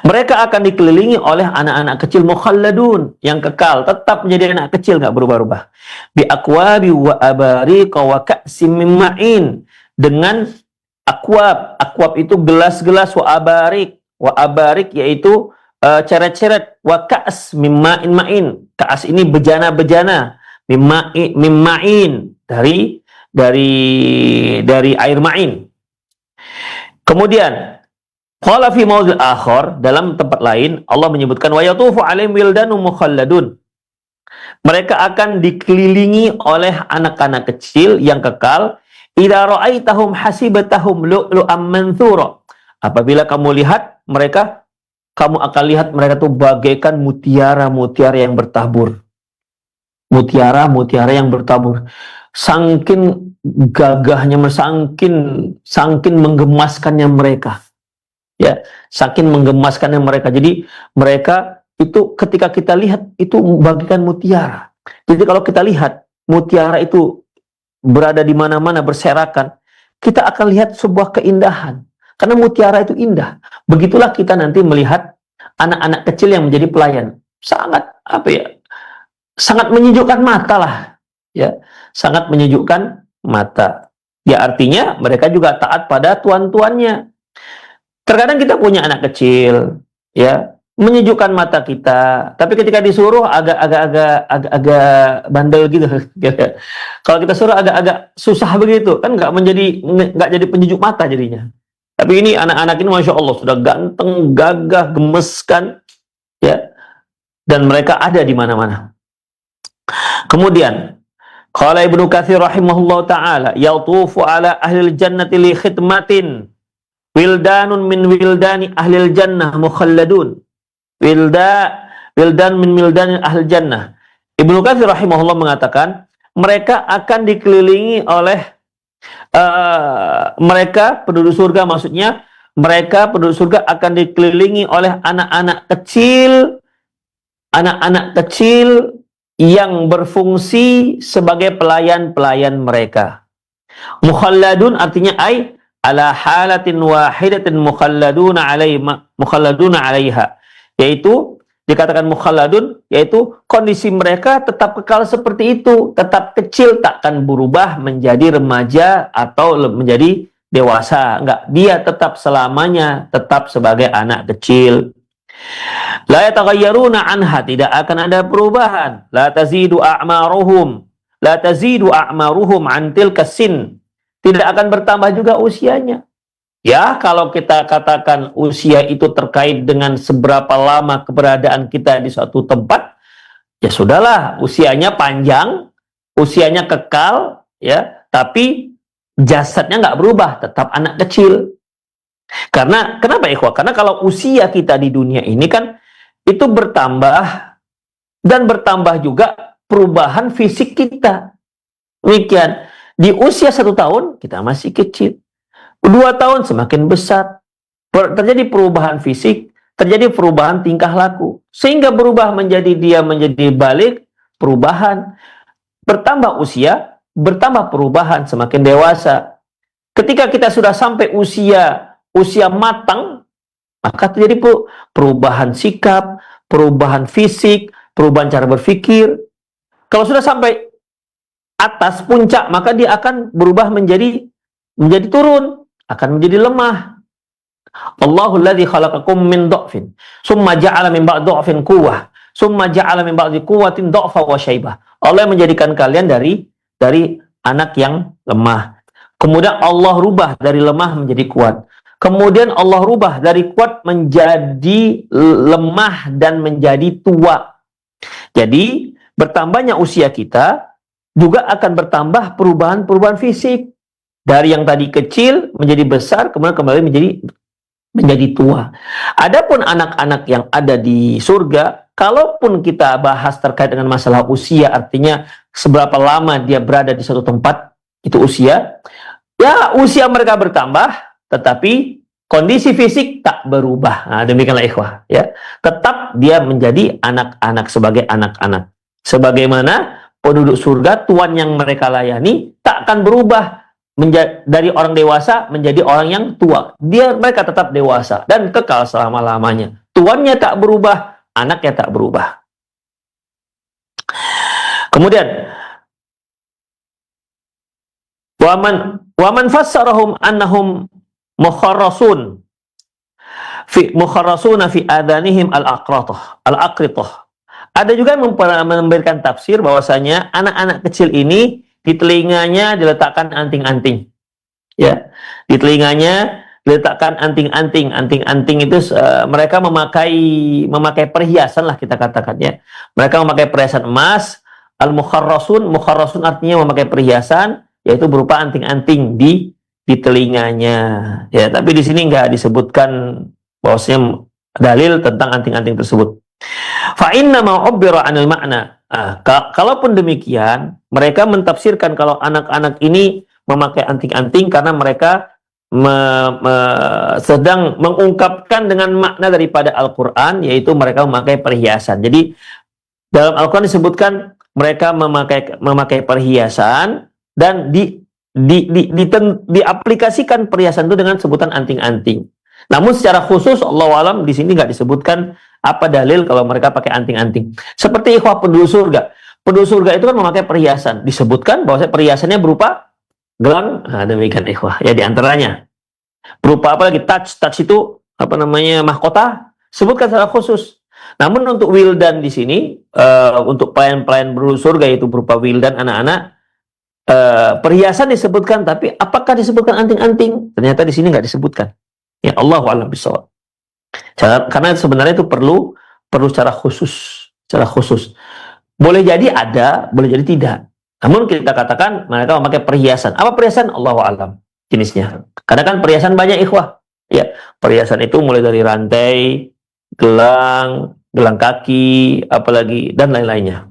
Mereka akan dikelilingi oleh anak-anak kecil mukhalladun yang kekal, tetap menjadi anak kecil, nggak berubah-ubah. Bi akwabi wa abariq wa ka'sim min ma'in, dengan akwab itu gelas-gelas, wa abariq yaitu ceret-ceret, wa ka's mimma'in ma'in. Ka's ini bejana-bejana, mimma'in dari air ma'in. Kemudian qala fi mawdhi' akhar, dalam tempat lain Allah menyebutkan wa yatufu 'alaihim wildanun mukhalladun. Mereka akan dikelilingi oleh anak-anak kecil yang kekal, Idza ra'aitahum hasibatahum lu'lu'am manthura. Apabila kamu lihat mereka, kamu akan lihat mereka tuh bagaikan mutiara-mutiara yang bertabur. Mutiara-mutiara yang bertabur. Sangkin gagahnya, sangkin menggemaskannya mereka. Ya, saking menggemaskannya mereka. Jadi mereka itu ketika kita lihat itu bagaikan mutiara. Jadi kalau kita lihat mutiara itu berada di mana-mana berserakan, kita akan lihat sebuah keindahan. Karena mutiara itu indah. Begitulah kita nanti melihat anak-anak kecil yang menjadi pelayan. Sangat sangat menyejukkan mata lah. Ya, sangat menyejukkan mata. Ya, artinya mereka juga taat pada tuan-tuannya. Terkadang kita punya anak kecil, ya, menyejukkan mata kita, tapi ketika disuruh agak bandel gitu. Kalau kita suruh agak susah begitu, kan nggak jadi penyejuk mata jadinya. Tapi ini anak-anak ini masya Allah sudah ganteng, gagah, gemes kan, ya, dan mereka ada di mana-mana. Kemudian, qala Ibnu Katsir rahimahullah taala, yatufu ala ahlil jannati li khidmatin wildanun min wildani ahlil jannah mukhalladun. Wildan min wildan ahli jannah. Ibnu Katsir rahimahullah mengatakan mereka akan dikelilingi oleh mereka penduduk surga, maksudnya mereka penduduk surga akan dikelilingi oleh anak-anak kecil yang berfungsi sebagai pelayan-pelayan mereka. Mukhalladun artinya ala halatin wahidatin mukhalladuna 'alaiha. Yaitu dikatakan mukhalladun, yaitu kondisi mereka tetap kekal seperti itu, tetap kecil, takkan berubah menjadi remaja atau menjadi dewasa. Enggak, dia tetap selamanya tetap sebagai anak kecil. La yataghayyaruna anha, tidak akan ada perubahan. La tazidu a'maruhum an tilka sin. Tidak akan bertambah juga usianya. Ya, kalau kita katakan usia itu terkait dengan seberapa lama keberadaan kita di suatu tempat, ya sudahlah, usianya panjang, usianya kekal, ya, tapi jasadnya nggak berubah, tetap anak kecil. Karena, kenapa ikhwah? Karena kalau usia kita di dunia ini kan, itu bertambah, dan bertambah juga perubahan fisik kita. Demikian, di usia 1 tahun, kita masih kecil. 2 tahun semakin besar, terjadi perubahan fisik, terjadi perubahan tingkah laku, sehingga berubah dia menjadi balik, perubahan, bertambah usia, bertambah perubahan, semakin dewasa. Ketika kita sudah sampai usia matang, maka terjadi perubahan sikap, perubahan fisik, perubahan cara berpikir. Kalau sudah sampai atas puncak, maka dia akan berubah menjadi turun, akan menjadi lemah. Allahul ladzi khalaqakum min dha'fin, summa ja'ala min ba'di dha'fin quwwah, summa ja'ala min ba'di quwwatin dha'fa wa syaibah. Allah yang menjadikan kalian dari anak yang lemah. Kemudian Allah rubah dari lemah menjadi kuat. Kemudian Allah rubah dari kuat menjadi lemah dan menjadi tua. Jadi, bertambahnya usia kita juga akan bertambah perubahan fisik. Dari yang tadi kecil menjadi besar, kemudian kembali menjadi tua. Adapun anak-anak yang ada di surga, kalaupun kita bahas terkait dengan masalah usia, artinya seberapa lama dia berada di suatu tempat, itu usia. Ya, usia mereka bertambah, tetapi kondisi fisik tak berubah. Nah, demikianlah ikhwah. Ya, tetap dia menjadi anak-anak sebagai anak-anak. Sebagaimana penduduk surga, tuan yang mereka layani tak akan berubah dari orang dewasa menjadi orang yang tua. Mereka tetap dewasa dan kekal selama-lamanya. Tuannya tak berubah, anaknya tak berubah. Kemudian waman fassarahum annahum mukharrasuna fi adanihim al-aqritah. Ada juga yang memberikan tafsir bahwasanya anak-anak kecil ini di telinganya diletakkan anting-anting. Ya, di telinganya diletakkan anting-anting. Anting-anting itu mereka memakai perhiasan lah kita katakan ya. Mereka memakai perhiasan emas. Al-mukharrasun artinya memakai perhiasan. yaitu berupa anting-anting di telinganya. Ya, tapi di sini nggak disebutkan bahwasanya dalil tentang anting-anting tersebut. Fa inna ma ubbira 'anil makna. Kalaupun demikian, mereka mentafsirkan kalau anak-anak ini memakai anting-anting karena mereka sedang mengungkapkan dengan makna daripada Al-Quran, yaitu mereka memakai perhiasan. Jadi dalam Al-Quran disebutkan mereka memakai perhiasan dan diaplikasikan perhiasan itu dengan sebutan anting-anting. Namun secara khusus Allah alam di sini nggak disebutkan apa dalil kalau mereka pakai anting-anting. Seperti ikhwah penduduk surga. Penduduk surga itu kan memakai perhiasan. Disebutkan bahwa perhiasannya berupa gelang. Nah, demikian ikhwah. Ya, diantaranya berupa apa lagi? Touch itu apa namanya, mahkota. Sebutkan secara khusus. Namun untuk wildan di sini, untuk pelayan-pelayan penduduk surga itu berupa wildan, anak-anak, perhiasan disebutkan, tapi apakah disebutkan anting-anting? Ternyata di sini nggak disebutkan. Ya, Allahu a'lam bishawab. Karena sebenarnya itu perlu secara khusus. Boleh jadi ada, boleh jadi tidak. Namun kita katakan mereka memakai perhiasan. Apa perhiasan? Allahu a'lam jenisnya. Karena kan perhiasan banyak ikhwah. Ya, perhiasan itu mulai dari rantai, gelang kaki, apalagi dan lain-lainnya.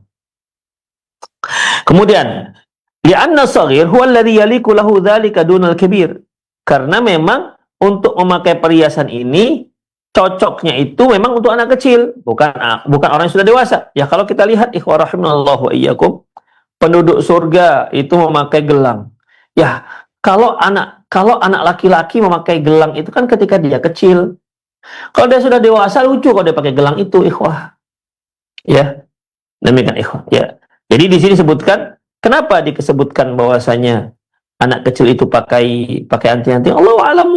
Kemudian, li'anna shaghir huwa alladhi yaliku lahu dzalika dunal kabir. Karena memang untuk memakai perhiasan ini cocoknya itu memang untuk anak kecil, bukan orang yang sudah dewasa. Ya, kalau kita lihat ikhwah rahimanallahu wa iyyakum, penduduk surga itu memakai gelang. Ya, kalau anak laki-laki memakai gelang itu kan ketika dia kecil. Kalau dia sudah dewasa lucu kalau dia pakai gelang itu, ikhwah. Ya. Demikian ikhwah. Ya. Jadi di sini sebutkan kenapa disebutkan bahwasanya anak kecil itu pakai anting-anting. Allah alam,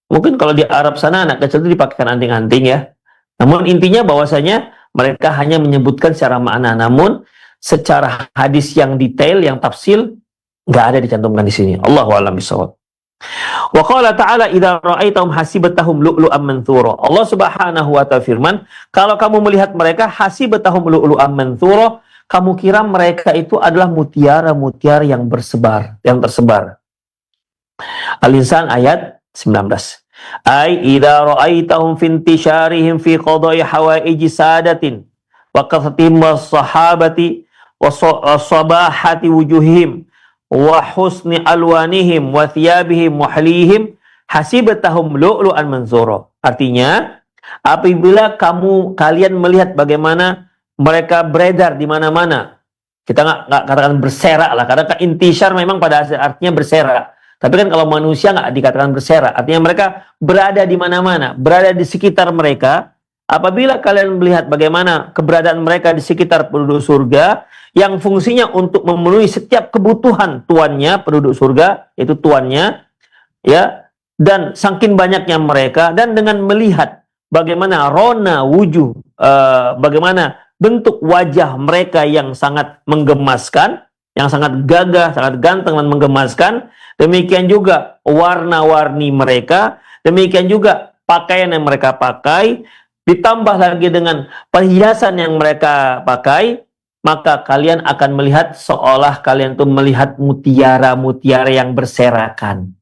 mungkin kalau di Arab sana anak kecil itu dipakaikan anting-anting ya. Namun intinya bahwasanya mereka hanya menyebutkan secara makna. Namun secara hadis yang detail, yang tafsil, nggak ada dicantumkan di sini. Allahu a'lam bishawab. Wa qala ta'ala idza ra'aitahum hasibatahum lu'lu'an manthura. Allah Subhanahu wa ta'ala firman, kalau kamu melihat mereka hasibatahum lu'lu'an manthura, kamu kira mereka itu adalah mutiara-mutiara yang tersebar. Al-Insan ayat 19. Ai idza ra'aitahum fi intisharihim fi qada'i hawaiji sadatin wa kathatihim was-sahabati was-sabahati wujuhihim wa husni alwanihim wa thiyabihim wa halihim hasibatahum lu'lu'an manzura. Artinya, apabila kalian melihat bagaimana mereka beredar di mana-mana, kita nggak katakan berserak lah, karena intisar memang pada artinya berserak. Tapi kan kalau manusia nggak dikatakan berserak, artinya mereka berada di mana-mana, berada di sekitar mereka. Apabila kalian melihat bagaimana keberadaan mereka di sekitar penduduk surga, yang fungsinya untuk memenuhi setiap kebutuhan tuannya, penduduk surga, itu tuannya, ya, dan saking banyaknya mereka, dan dengan melihat bagaimana rona wujuh, bagaimana bentuk wajah mereka yang sangat menggemaskan, yang sangat gagah, sangat ganteng dan menggemaskan, demikian juga warna-warni mereka, demikian juga pakaian yang mereka pakai, ditambah lagi dengan perhiasan yang mereka pakai, maka kalian akan melihat seolah kalian tuh melihat mutiara-mutiara yang berserakan.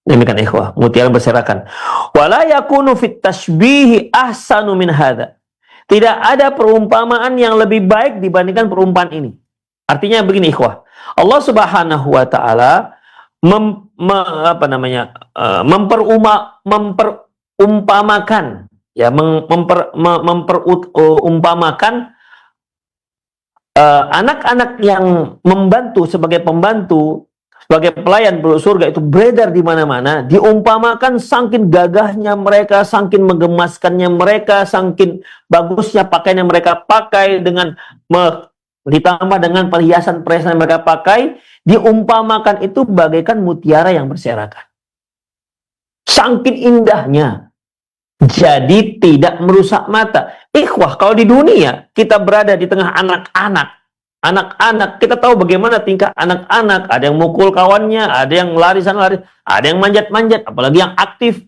Demikian ikhwah, mutiara berserakan. Wala yakunu fit tashbihi ahsanu min hadza. Tidak ada perumpamaan yang lebih baik dibandingkan perumpamaan ini. Artinya begini ikhwah, Allah Subhanahu wa taala memperumpamakan, ya, memperumpamakan anak-anak yang membantu sebagai pembantu, sebagai pelayan penduduk surga itu beredar di mana-mana, diumpamakan saking gagahnya mereka, saking menggemaskannya mereka, saking bagusnya pakaian yang mereka pakai, dengan ditambah dengan perhiasan-perhiasan yang mereka pakai, diumpamakan itu bagaikan mutiara yang berserakan. Saking indahnya. Jadi tidak merusak mata. Ikhwah, kalau di dunia kita berada di tengah anak-anak, kita tahu bagaimana tingkah anak-anak. Ada yang mukul kawannya, ada yang lari sana lari, ada yang manjat-manjat, apalagi yang aktif.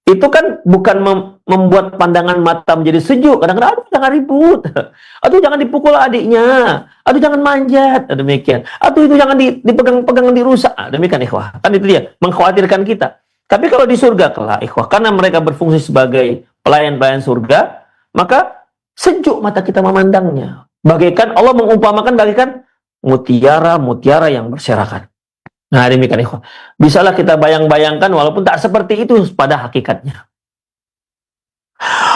Itu kan bukan membuat pandangan mata menjadi sejuk. Kadang-kadang, aduh jangan ribut, aduh jangan dipukul adiknya, aduh jangan manjat, demikian. Aduh itu jangan dipegang-pegang, dirusak. Demikian ikhwah. Kan itu dia, mengkhawatirkan kita. Tapi kalau di surga kelak ikhwah, karena mereka berfungsi sebagai pelayan-pelayan surga, maka sejuk mata kita memandangnya. Bagaikan Allah mengumpamakan bagaikan mutiara-mutiara yang berserakan. Nah, demikian ikhwah. Bisalah kita bayang-bayangkan walaupun tak seperti itu pada hakikatnya.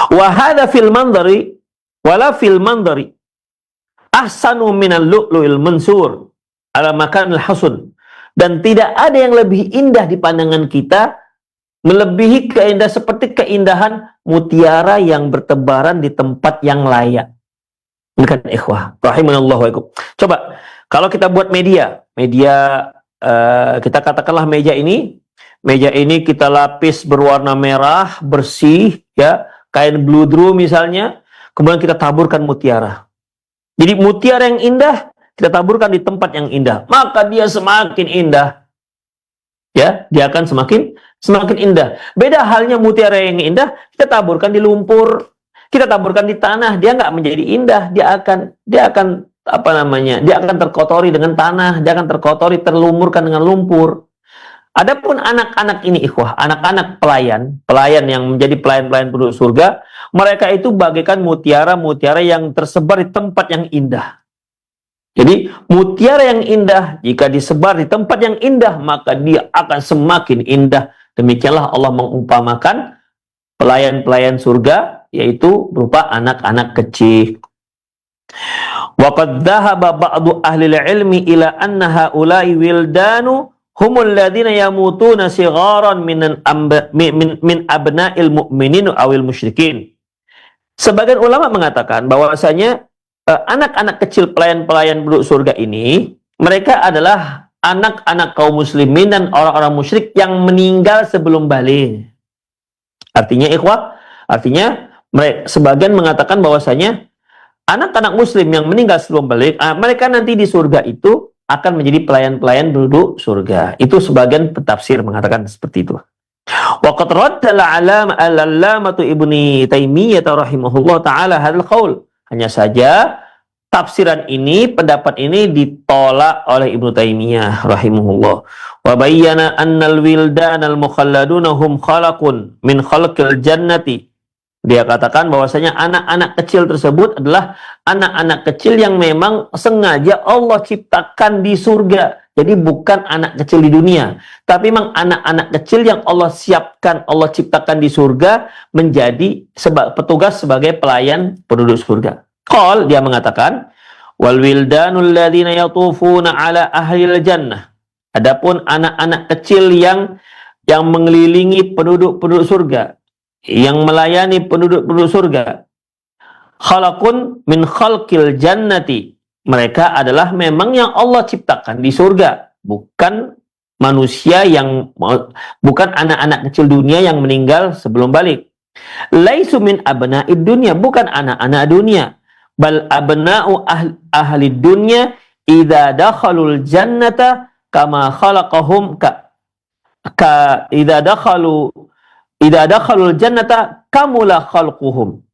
Wa hadza fil mandari wala fil mandari ahsanu minal lu'lu'il mansur ala makanil hasun. Dan tidak ada yang lebih indah di pandangan kita melebihi keindahan seperti keindahan mutiara yang bertebaran di tempat yang layak. Demikian ikhwah rahimanallahu wa ikum. Coba kalau kita buat media kita katakanlah meja ini kita lapis berwarna merah bersih, ya, kain bludru misalnya, kemudian kita taburkan mutiara. Jadi mutiara yang indah kita taburkan di tempat yang indah, maka dia semakin indah, ya, dia akan semakin indah. Beda halnya mutiara yang indah kita taburkan di lumpur, kita taburkan di tanah, dia nggak menjadi indah, dia akan dia akan terkotori dengan tanah, dia akan terkotori, terlumurkan dengan lumpur. Adapun anak-anak ini ikhwah, anak-anak pelayan yang menjadi pelayan-pelayan penduduk surga, mereka itu bagaikan mutiara-mutiara yang tersebar di tempat yang indah. Jadi mutiara yang indah jika disebar di tempat yang indah, maka dia akan semakin indah. Demikianlah Allah mengumpamakan pelayan-pelayan surga, yaitu berupa anak-anak kecil. Waqad dhahaba ba'du ahli ilmi ila anna haula'i wildanu humul ladina yamutuna sigharan min abna'il mu'minin awil musyrikin. Sebagian ulama mengatakan bahwasanya anak-anak kecil pelayan-pelayan penduduk surga ini, mereka adalah anak-anak kaum muslimin dan orang-orang musyrik yang meninggal sebelum balik. Artinya ikhwah, sebagian mengatakan bahwasanya anak-anak muslim yang meninggal sebelum balik, mereka nanti di surga itu akan menjadi pelayan-pelayan penduduk surga. Itu sebagian pentafsir mengatakan seperti itu. Wa qad raddala al-allamatu Ibnu Taimiyah rahimahullah taala hadzal qaul. Hanya saja tafsiran ini, pendapat ini ditolak oleh Ibnu Taimiyah rahimahullah. Wa bayyana annal wildanal mukhalladuna hum khalaqun min khalqil jannati. Dia katakan bahwasanya anak-anak kecil tersebut adalah anak-anak kecil yang memang sengaja Allah ciptakan di surga. Jadi bukan anak kecil di dunia, tapi memang anak-anak kecil yang Allah siapkan, Allah ciptakan di surga menjadi petugas sebagai pelayan penduduk surga. Qal, dia mengatakan, wal wildanul ladzina yatufuna ala ahlil jannah. Adapun anak-anak kecil yang mengelilingi penduduk-penduduk surga, yang melayani penduduk-penduduk surga, khalaqun min khalqil jannati. Mereka adalah memang yang Allah ciptakan di surga, bukan manusia bukan anak-anak kecil dunia yang meninggal sebelum balik. Laisu min abna'id dunya, bukan anak-anak dunia, bal abna'u ahli dunya idza dakhalul jannata kama khalaqahum idza dakhalul jannata kamula khalquhum.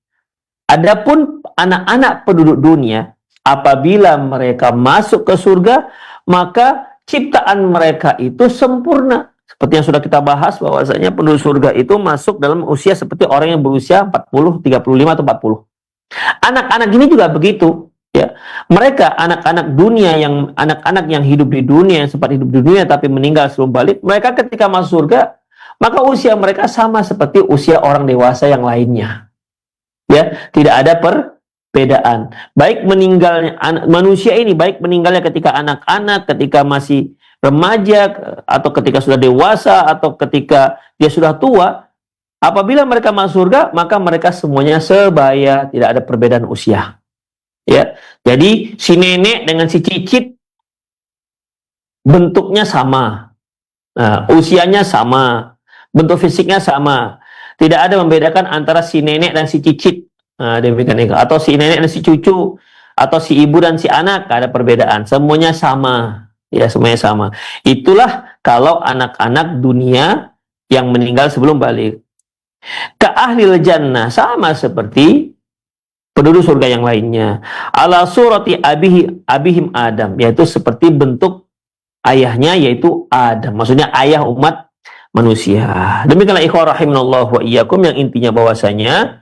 Adapun anak-anak penduduk dunia apabila mereka masuk ke surga, maka ciptaan mereka itu sempurna. Seperti yang sudah kita bahas bahwasanya penduduk surga itu masuk dalam usia seperti orang yang berusia 40, 35 atau 40. Anak-anak ini juga begitu, ya. Mereka anak-anak yang hidup di dunia, yang sempat hidup di dunia tapi meninggal sebelum balik, mereka ketika masuk surga, maka usia mereka sama seperti usia orang dewasa yang lainnya. Ya, tidak ada perbedaan. Baik meninggalnya manusia ini, baik meninggalnya ketika anak-anak, ketika masih remaja, atau ketika sudah dewasa, atau ketika dia sudah tua, apabila mereka masuk surga, maka mereka semuanya sebaya, tidak ada perbedaan usia. Ya, jadi si nenek dengan si cicit bentuknya sama, usianya sama, bentuk fisiknya sama. Tidak ada membedakan antara si nenek dan si cicit. Demikian, atau si nenek dan si cucu, atau si ibu dan si anak, tidak ada perbedaan. Semuanya sama. Ya, semuanya sama. Itulah kalau anak-anak dunia yang meninggal sebelum balik. Ka ahlil jannah, sama seperti penduduk surga yang lainnya. Ala surati abihim Adam, yaitu seperti bentuk ayahnya, yaitu Adam. Maksudnya ayah umat manusia. Demikianlah ikhwah rahimanallah wa iyyakum, yang intinya bahwasanya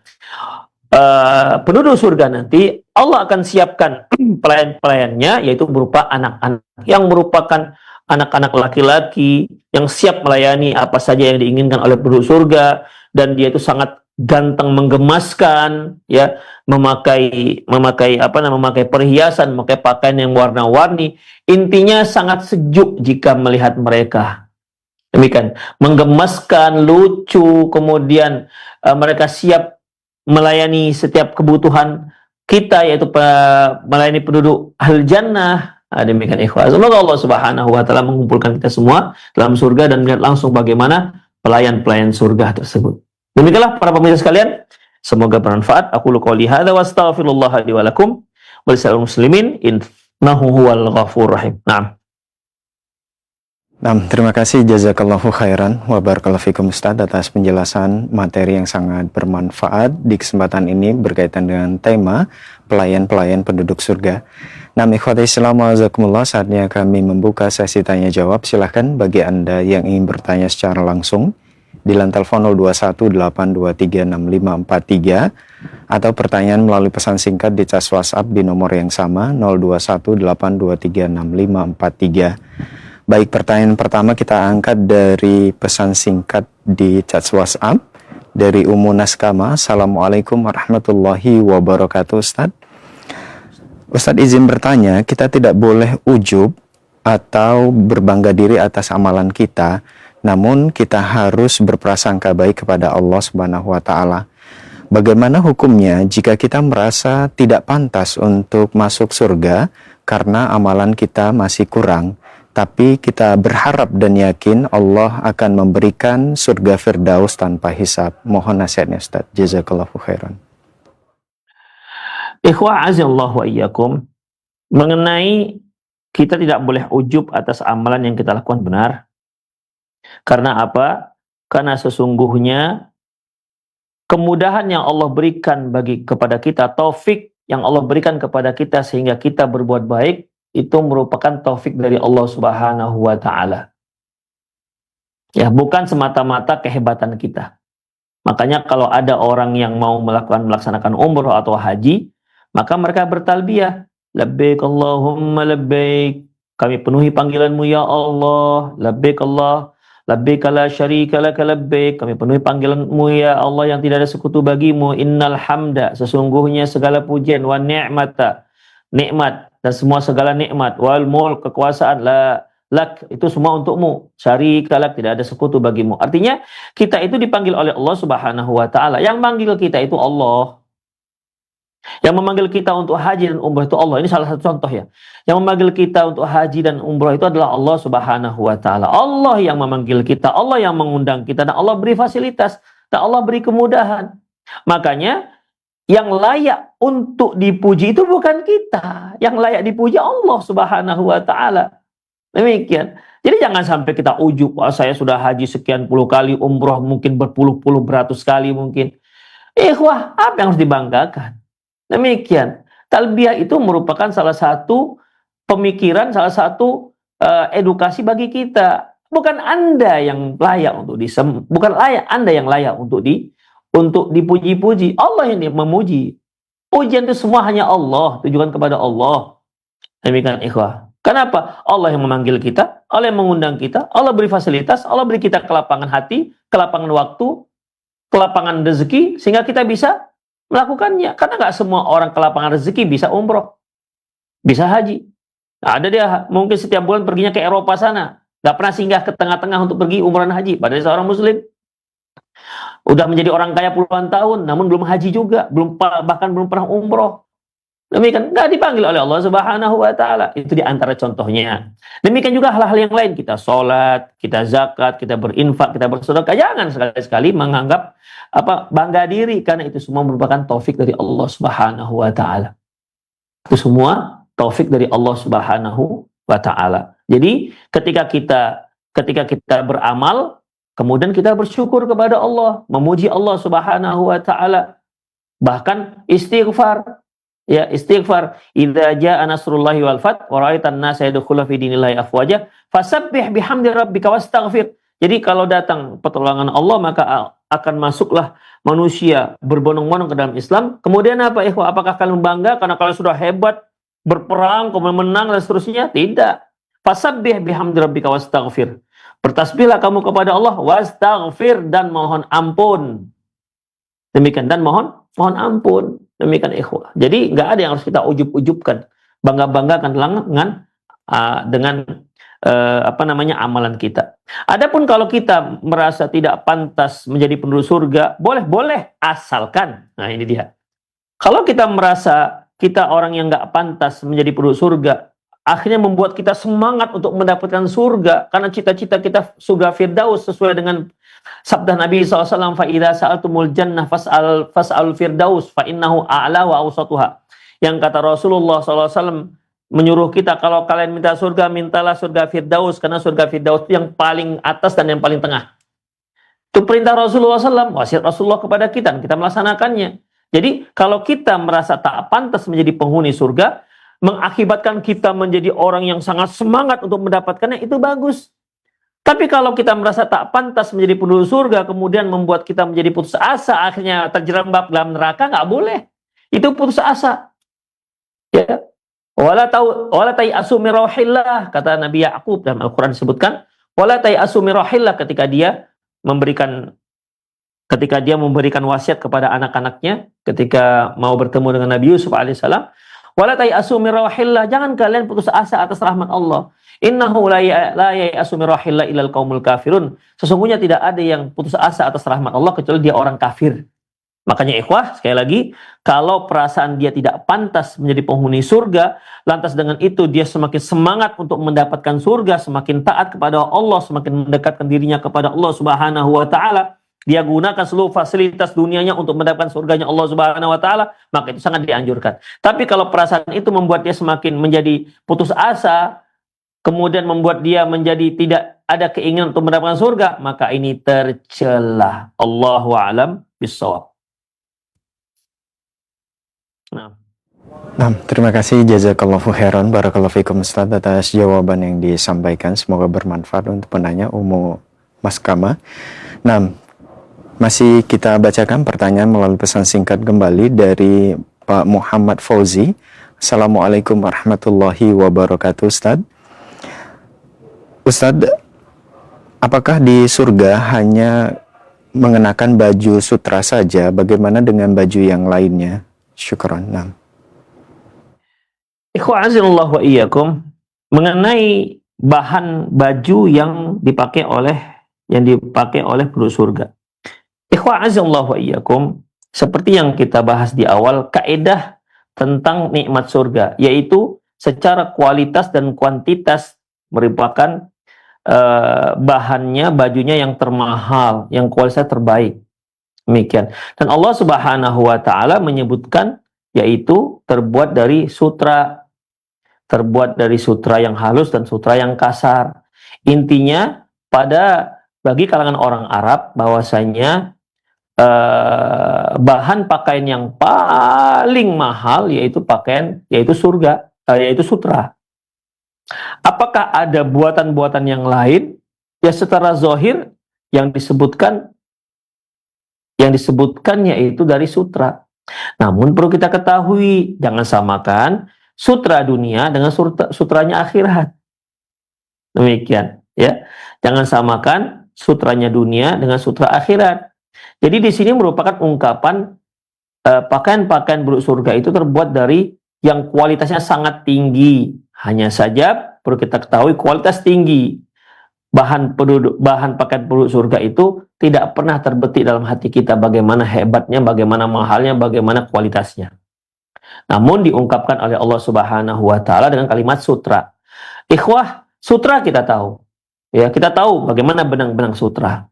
penduduk surga nanti Allah akan siapkan pelayan-pelayannya, yaitu berupa anak-anak yang merupakan anak-anak laki-laki yang siap melayani apa saja yang diinginkan oleh penduduk surga, dan dia itu sangat ganteng, menggemaskan, ya, memakai perhiasan, memakai pakaian yang warna-warni. Intinya sangat sejuk jika melihat mereka. Demikian, menggemaskan, lucu, kemudian mereka siap melayani setiap kebutuhan kita, yaitu melayani penduduk ahli jannah. Demikian ikhwah. Semoga Allah Subhanahu wa taala mengumpulkan kita semua dalam surga dan melihat langsung bagaimana pelayan-pelayan surga tersebut. Demikianlah para pemirsa sekalian, semoga bermanfaat. Aku qouli hadza wa astaghfirullah li wa lakum wa lisal muslimin innahu huwal ghafurur rahim. Naam. Nah, terima kasih jazakallahu khairan wa barakallahu fikum Ustaz atas penjelasan materi yang sangat bermanfaat di kesempatan ini berkaitan dengan tema pelayan-pelayan penduduk surga. Nah, ikhwati Islam wajazakumullah, saatnya kami membuka sesi tanya jawab. Silahkan bagi Anda yang ingin bertanya secara langsung di line telepon 0218236543 atau pertanyaan melalui pesan singkat di cas WhatsApp di nomor yang sama 0218236543. Baik, pertanyaan pertama kita angkat dari pesan singkat di chat WhatsApp dari Ummu Naskama. Assalamualaikum warahmatullahi wabarakatuh Ustadz. Ustadz izin bertanya, kita tidak boleh ujub atau berbangga diri atas amalan kita, namun kita harus berprasangka baik kepada Allah Subhanahu wa taala. Bagaimana hukumnya jika kita merasa tidak pantas untuk masuk surga karena amalan kita masih kurang, tapi kita berharap dan yakin Allah akan memberikan surga Firdaus tanpa hisab? Mohon nasihatnya Ustaz. Jazakallahu khairan. Ikhwah azallahu wa iyyakum, mengenai kita tidak boleh ujub atas amalan yang kita lakukan benar. Karena apa? Karena sesungguhnya kemudahan yang Allah berikan kepada kita, taufik yang Allah berikan kepada kita sehingga kita berbuat baik, itu merupakan taufik dari Allah Subhanahu wa taala. Ya, bukan semata-mata kehebatan kita. Makanya kalau ada orang yang mau melaksanakan umroh atau haji, maka mereka bertalbiyah, labbaik Allahumma labbaik, kami penuhi panggilanmu ya Allah, labbaik Allah, labbaik la syarika laka labbaik, kami penuhi panggilanmu ya Allah yang tidak ada sekutu bagimu, innal hamda, sesungguhnya segala pujian, wa ni'mata, nikmat, dan semua segala nikmat, wal mulk, kekuasaan, lak, itu semua untukmu, syarika lak, tidak ada sekutu bagimu. Artinya kita itu dipanggil oleh Allah Subhanahu wa taala. Yang manggil kita itu Allah. Yang memanggil kita untuk haji dan umrah itu Allah. Ini salah satu contoh ya. Yang memanggil kita untuk haji dan umrah itu adalah Allah Subhanahu wa taala. Allah yang memanggil kita, Allah yang mengundang kita, dan Allah beri fasilitas, dan Allah beri kemudahan. Makanya yang layak untuk dipuji itu bukan kita. Yang layak dipuji Allah Subhanahu wa taala. Demikian. Jadi jangan sampai kita ujub, saya sudah haji sekian puluh kali, umrah mungkin berpuluh-puluh beratus kali mungkin. Ikhwah, apa yang harus dibanggakan? Demikian. Talbiyah itu merupakan salah satu pemikiran, salah satu edukasi bagi kita. Bukan Anda yang layak untuk bukan Anda yang layak untuk dipuji-puji. Allah yang memuji. Pujian itu semua hanya Allah, tujuan kepada Allah. Demikian ikhwah. Kenapa? Allah yang memanggil kita, Allah yang mengundang kita, Allah beri fasilitas, Allah beri kita kelapangan hati, kelapangan waktu, kelapangan rezeki, sehingga kita bisa melakukannya. Karena nggak semua orang kelapangan rezeki bisa umroh, bisa haji. Nah, ada dia mungkin setiap bulan perginya ke Eropa sana, nggak pernah singgah ke tengah-tengah untuk pergi umrah dan haji. Padahal seorang muslim udah menjadi orang kaya puluhan tahun, namun belum haji juga, bahkan belum pernah umroh. Demikian, nggak dipanggil oleh Allah Subhanahu wa taala. Itu di antara contohnya. Demikian juga hal-hal yang lain, kita sholat, kita zakat, kita berinfak, kita bersedekah. Jangan sekali-sekali menganggap bangga diri, karena itu semua merupakan taufik dari Allah Subhanahu wa taala. Itu semua taufik dari Allah Subhanahu wa taala. Jadi ketika kita beramal, kemudian kita bersyukur kepada Allah, memuji Allah Subhanahu wa taala. Bahkan istighfar. Ya, istighfar. Idza jaa nasrullahi wal fath wa ra'aitan nasa yadkhuluna fi dinillahi afwaja fasabbih bihamdi rabbika wastaghfir. Jadi kalau datang pertolongan Allah, maka akan masuklah manusia berbondong-bondong ke dalam Islam. Kemudian apa, ikhwah? Apakah kalian bangga karena kalian sudah hebat berperang, kemudian menang dan seterusnya? Tidak. Fasabbih bihamdi rabbika wastaghfir. Bertasbihlah kamu kepada Allah, wastaghfir, dan mohon ampun. Demikian, dan mohon ampun. Demikian, ikhwah. Jadi nggak ada yang harus kita ujub-ujubkan, bangga-banggakan dengan amalan kita. Adapun kalau kita merasa tidak pantas menjadi penduduk surga, boleh asalkan. Nah, ini dia. Kalau kita merasa kita orang yang nggak pantas menjadi penduduk surga, akhirnya membuat kita semangat untuk mendapatkan surga, karena cita-cita kita surga Firdaus sesuai dengan sabda Nabi SAW, فَإِذَا سَأَلْتُمُ الْجَنَّةَ فَاسْأَلُوا الْفِرْدَوْسَ فَإِنَّهُ أَعْلَى وَأَوْسَطُهَا. Yang kata Rasulullah SAW menyuruh kita, kalau kalian minta surga, mintalah surga Firdaus, karena surga Firdaus itu yang paling atas dan yang paling tengah. Itu perintah Rasulullah SAW, wasiat Rasulullah kepada kita, dan kita melaksanakannya. Jadi kalau kita merasa tak pantas menjadi penghuni surga, mengakibatkan kita menjadi orang yang sangat semangat untuk mendapatkannya, itu bagus. Tapi kalau kita merasa tak pantas menjadi penduduk surga, kemudian membuat kita menjadi putus asa, akhirnya terjerembab dalam neraka, nggak boleh. Itu putus asa. Ya. Wala tai'asu min rauhillah, kata Nabi Ya'qub dalam Al-Quran disebutkan, wala tai'asu min rauhillah, ketika dia memberikan wasiat kepada anak-anaknya ketika mau bertemu dengan Nabi Yusuf alaihissalam. Wala tai'asu min rauhillah, jangan kalian putus asa atas rahmat Allah. Innahu la yai'asu min rauhillah illal qaumul kafirun. Sesungguhnya tidak ada yang putus asa atas rahmat Allah kecuali dia orang kafir. Makanya ikhwah, sekali lagi, kalau perasaan dia tidak pantas menjadi penghuni surga, lantas dengan itu dia semakin semangat untuk mendapatkan surga, semakin taat kepada Allah, semakin mendekatkan dirinya kepada Allah Subhanahu wa taala, dia gunakan seluruh fasilitas dunianya untuk mendapatkan surganya Allah Subhanahu wa taala, maka itu sangat dianjurkan. Tapi kalau perasaan itu membuat dia semakin menjadi putus asa, kemudian membuat dia menjadi tidak ada keinginan untuk mendapatkan surga, maka ini tercela. Allahu a'lam bishawab. Nah, terima kasih jazakallahu khairan, barakallahu fikum Ustaz atas jawaban yang disampaikan. Semoga bermanfaat untuk penanya Mas Kama. Nah, masih kita bacakan pertanyaan melalui pesan singkat kembali dari Pak Muhammad Fauzi. Assalamualaikum warahmatullahi wabarakatuh, Ustadz, apakah di surga hanya mengenakan baju sutra saja? Bagaimana dengan baju yang lainnya? Syukran. Nah. Ikhwa'azillah wa iyyakum, mengenai bahan baju yang dipakai oleh penduduk surga. Ikhwa'azillah wa iyyakum, seperti yang kita bahas di awal, kaidah tentang nikmat surga, yaitu secara kualitas dan kuantitas merupakan bajunya yang termahal, yang kualitasnya terbaik. Demikian. Dan Allah Subhanahu wa taala menyebutkan, yaitu terbuat dari sutra yang halus dan sutra yang kasar. Intinya bagi kalangan orang Arab bahwasanya bahan pakaian yang paling mahal yaitu surga, yaitu sutra. Apakah ada buatan-buatan yang lain? Ya, secara zahir yang disebutkan yaitu dari sutra. Namun perlu kita ketahui, jangan samakan sutra dunia dengan sutranya akhirat. Demikian, ya. Jangan samakan sutranya dunia dengan sutra akhirat. Jadi di sini merupakan ungkapan pakaian-pakaian penduduk surga itu terbuat dari yang kualitasnya sangat tinggi. Hanya saja perlu kita ketahui, kualitas tinggi bahan pakaian penduduk surga itu tidak pernah terbetik dalam hati kita bagaimana hebatnya, bagaimana mahalnya, bagaimana kualitasnya. Namun diungkapkan oleh Allah Subhanahu wa taala dengan kalimat sutra. Ikhwah, sutra kita tahu. Ya, kita tahu bagaimana benang-benang sutra.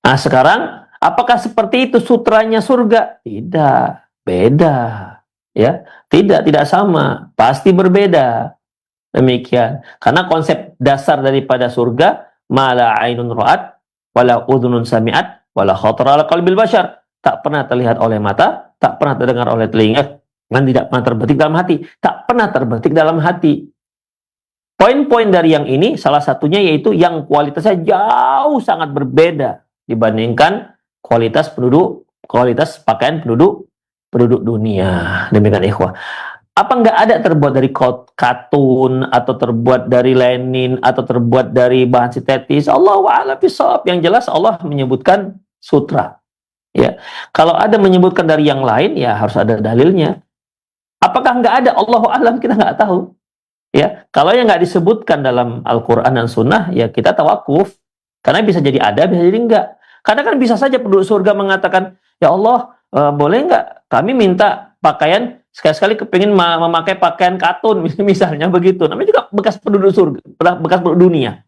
Nah, sekarang apakah seperti itu sutranya surga? Tidak, beda. Ya, tidak sama, pasti berbeda. Demikian. Karena konsep dasar daripada surga, ma la ainun ra'at, wala udhunun sami'at, wala khatara ala qalbil bashar. Tak pernah terlihat oleh mata, tak pernah terdengar oleh telinga, dan tidak pernah terbetik dalam hati. Tak pernah terbetik dalam hati. Poin-poin dari yang ini, salah satunya yaitu yang kualitasnya jauh sangat berbeda dibandingkan kualitas pakaian penduduk dunia. Demikian ikhwah. Apa nggak ada terbuat dari katun, atau terbuat dari lenin, atau terbuat dari bahan sintetis? Allahu a'lam bishawab. Yang jelas Allah menyebutkan sutra. Ya, kalau ada menyebutkan dari yang lain, ya harus ada dalilnya. Apakah nggak ada? Allahu a'lam, kita nggak tahu. Ya, kalau yang nggak disebutkan dalam Al-Quran dan Sunnah, ya kita tawakuf. Karena bisa jadi ada, bisa jadi enggak. Karena kan bisa saja penduduk surga mengatakan, ya Allah, boleh nggak kami minta pakaian, sekali-sekali kepingin memakai pakaian katun, misalnya begitu. Namanya juga bekas penduduk surga, bekas penduduk dunia.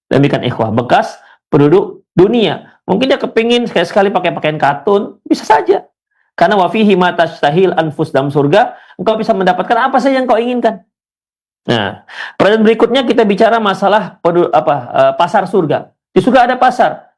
Demikian ikhwah, bekas penduduk dunia. Mungkin dia kepingin sekali-sekali pakai pakaian katun, bisa saja. Karena wafihi ma tashtahil anfus, dalam surga, engkau bisa mendapatkan apa saja yang kau inginkan. Nah, pertanyaan berikutnya kita bicara masalah pasar surga. Di surga ada pasar.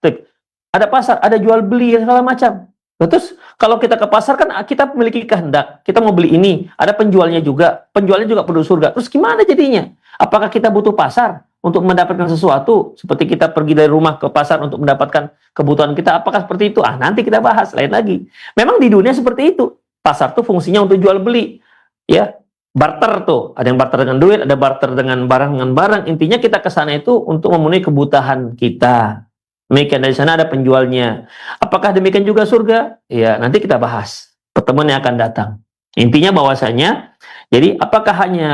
Ada pasar, ada jual beli segala macam. Terus kalau kita ke pasar kan kita memiliki kehendak, kita mau beli ini, ada penjualnya juga penduduk surga. Terus gimana jadinya? Apakah kita butuh pasar untuk mendapatkan sesuatu? Seperti kita pergi dari rumah ke pasar untuk mendapatkan kebutuhan kita, apakah seperti itu? Nanti kita bahas lain lagi. Memang di dunia seperti itu. Pasar tuh fungsinya untuk jual beli. Ya, barter tuh. Ada yang barter dengan duit, ada barter dengan barang. Intinya kita ke sana itu untuk memenuhi kebutuhan kita. Demikian, dari sana ada penjualnya. Apakah demikian juga surga? Ya, nanti kita bahas. Pertemuan yang akan datang. Intinya bahwasanya, jadi apakah hanya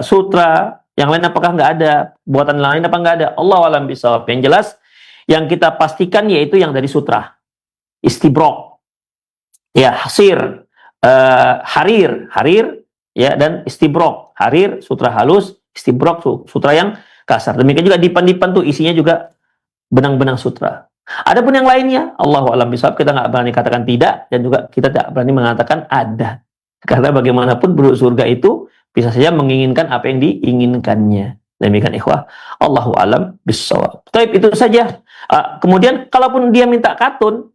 sutra, yang lain apakah nggak ada, buatan lain apa nggak ada? Allahu a'lam bishawab. Yang jelas, yang kita pastikan yaitu yang dari sutra. Istibrok, ya, hasir, harir, ya, dan istibrok. Harir, sutra halus, istibrok, sutra yang kasar. Demikian juga dipan-dipan tuh isinya juga benang-benang sutra. Adapun yang lainnya, Allahu a'lam bishawab, kita nggak berani katakan tidak, dan juga kita tidak berani mengatakan ada. Karena bagaimanapun penduduk surga itu bisa saja menginginkan apa yang diinginkannya. Demikian ikhwah, Allahu a'lam bishawab. Baik, itu saja. Kemudian kalaupun dia minta katun,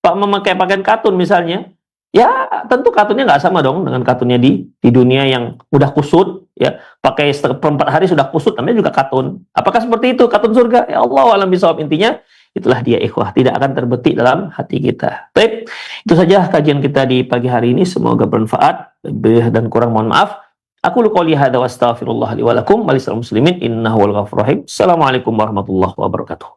memakai pakaian katun misalnya, ya tentu katunnya nggak sama dong dengan katunnya di dunia yang udah kusut, ya pakai seperempat hari sudah kusut, namanya juga katun. Apakah seperti itu katun surga? Ya Allah alam bisawab. Intinya itulah dia ikhwah, tidak akan terbetik dalam hati kita. Baik, itu saja kajian kita di pagi hari ini, semoga bermanfaat. Lebih dan kurang mohon maaf. Aku qouli hadza wa astaghfirullah li wa lakum wa lisal muslimin innahu wal ghafurur rahim. Assalamualaikum warahmatullahi wabarakatuh.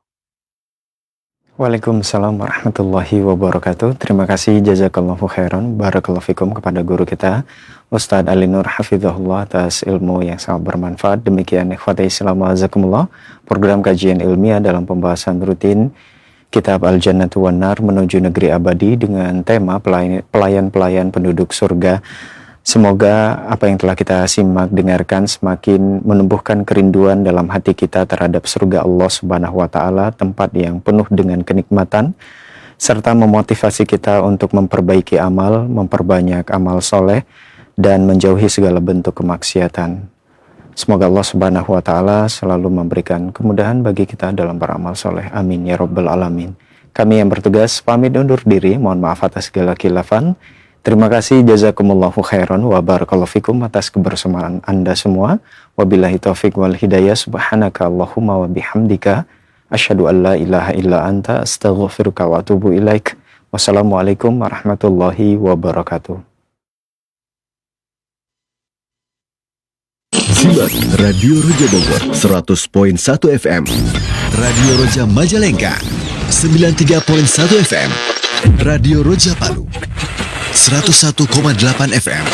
Waalaikumsalam warahmatullahi wabarakatuh. Terima kasih jazakallahu khairan, barakallahu fikum kepada guru kita Ustadz Ali Nur Hafizahullah atas ilmu yang sangat bermanfaat. Demikian ikhwati Islam azakumullah, program kajian ilmiah dalam pembahasan rutin Kitab Al-Jannatu wan Nar menuju negeri abadi dengan tema pelayan-pelayan penduduk surga. Semoga apa yang telah kita simak dengarkan semakin menumbuhkan kerinduan dalam hati kita terhadap surga Allah Subhanahu wa taala, tempat yang penuh dengan kenikmatan, serta memotivasi kita untuk memperbaiki amal, memperbanyak amal soleh, dan menjauhi segala bentuk kemaksiatan. Semoga Allah Subhanahu wa taala selalu memberikan kemudahan bagi kita dalam beramal soleh. Amin ya rabbal alamin. Kami yang bertugas pamit undur diri, mohon maaf atas segala khilafan. Terima kasih, jazakumullahu khairan wa barakallahu fikum atas kebersamaan Anda semua. Wabillahi taufiq wal hidayah, subhanaka Allahumma wa bihamdika asyhadu an la ilaha illa anta astaghfiruka wa atubu ilaik. Wassalamualaikum warahmatullahi wabarakatuh. Simak Radio Roja Bogor 100.1 FM, Radio Roja Majalengka 93.1 FM, Radio Roja Palu 101,8 FM,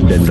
dan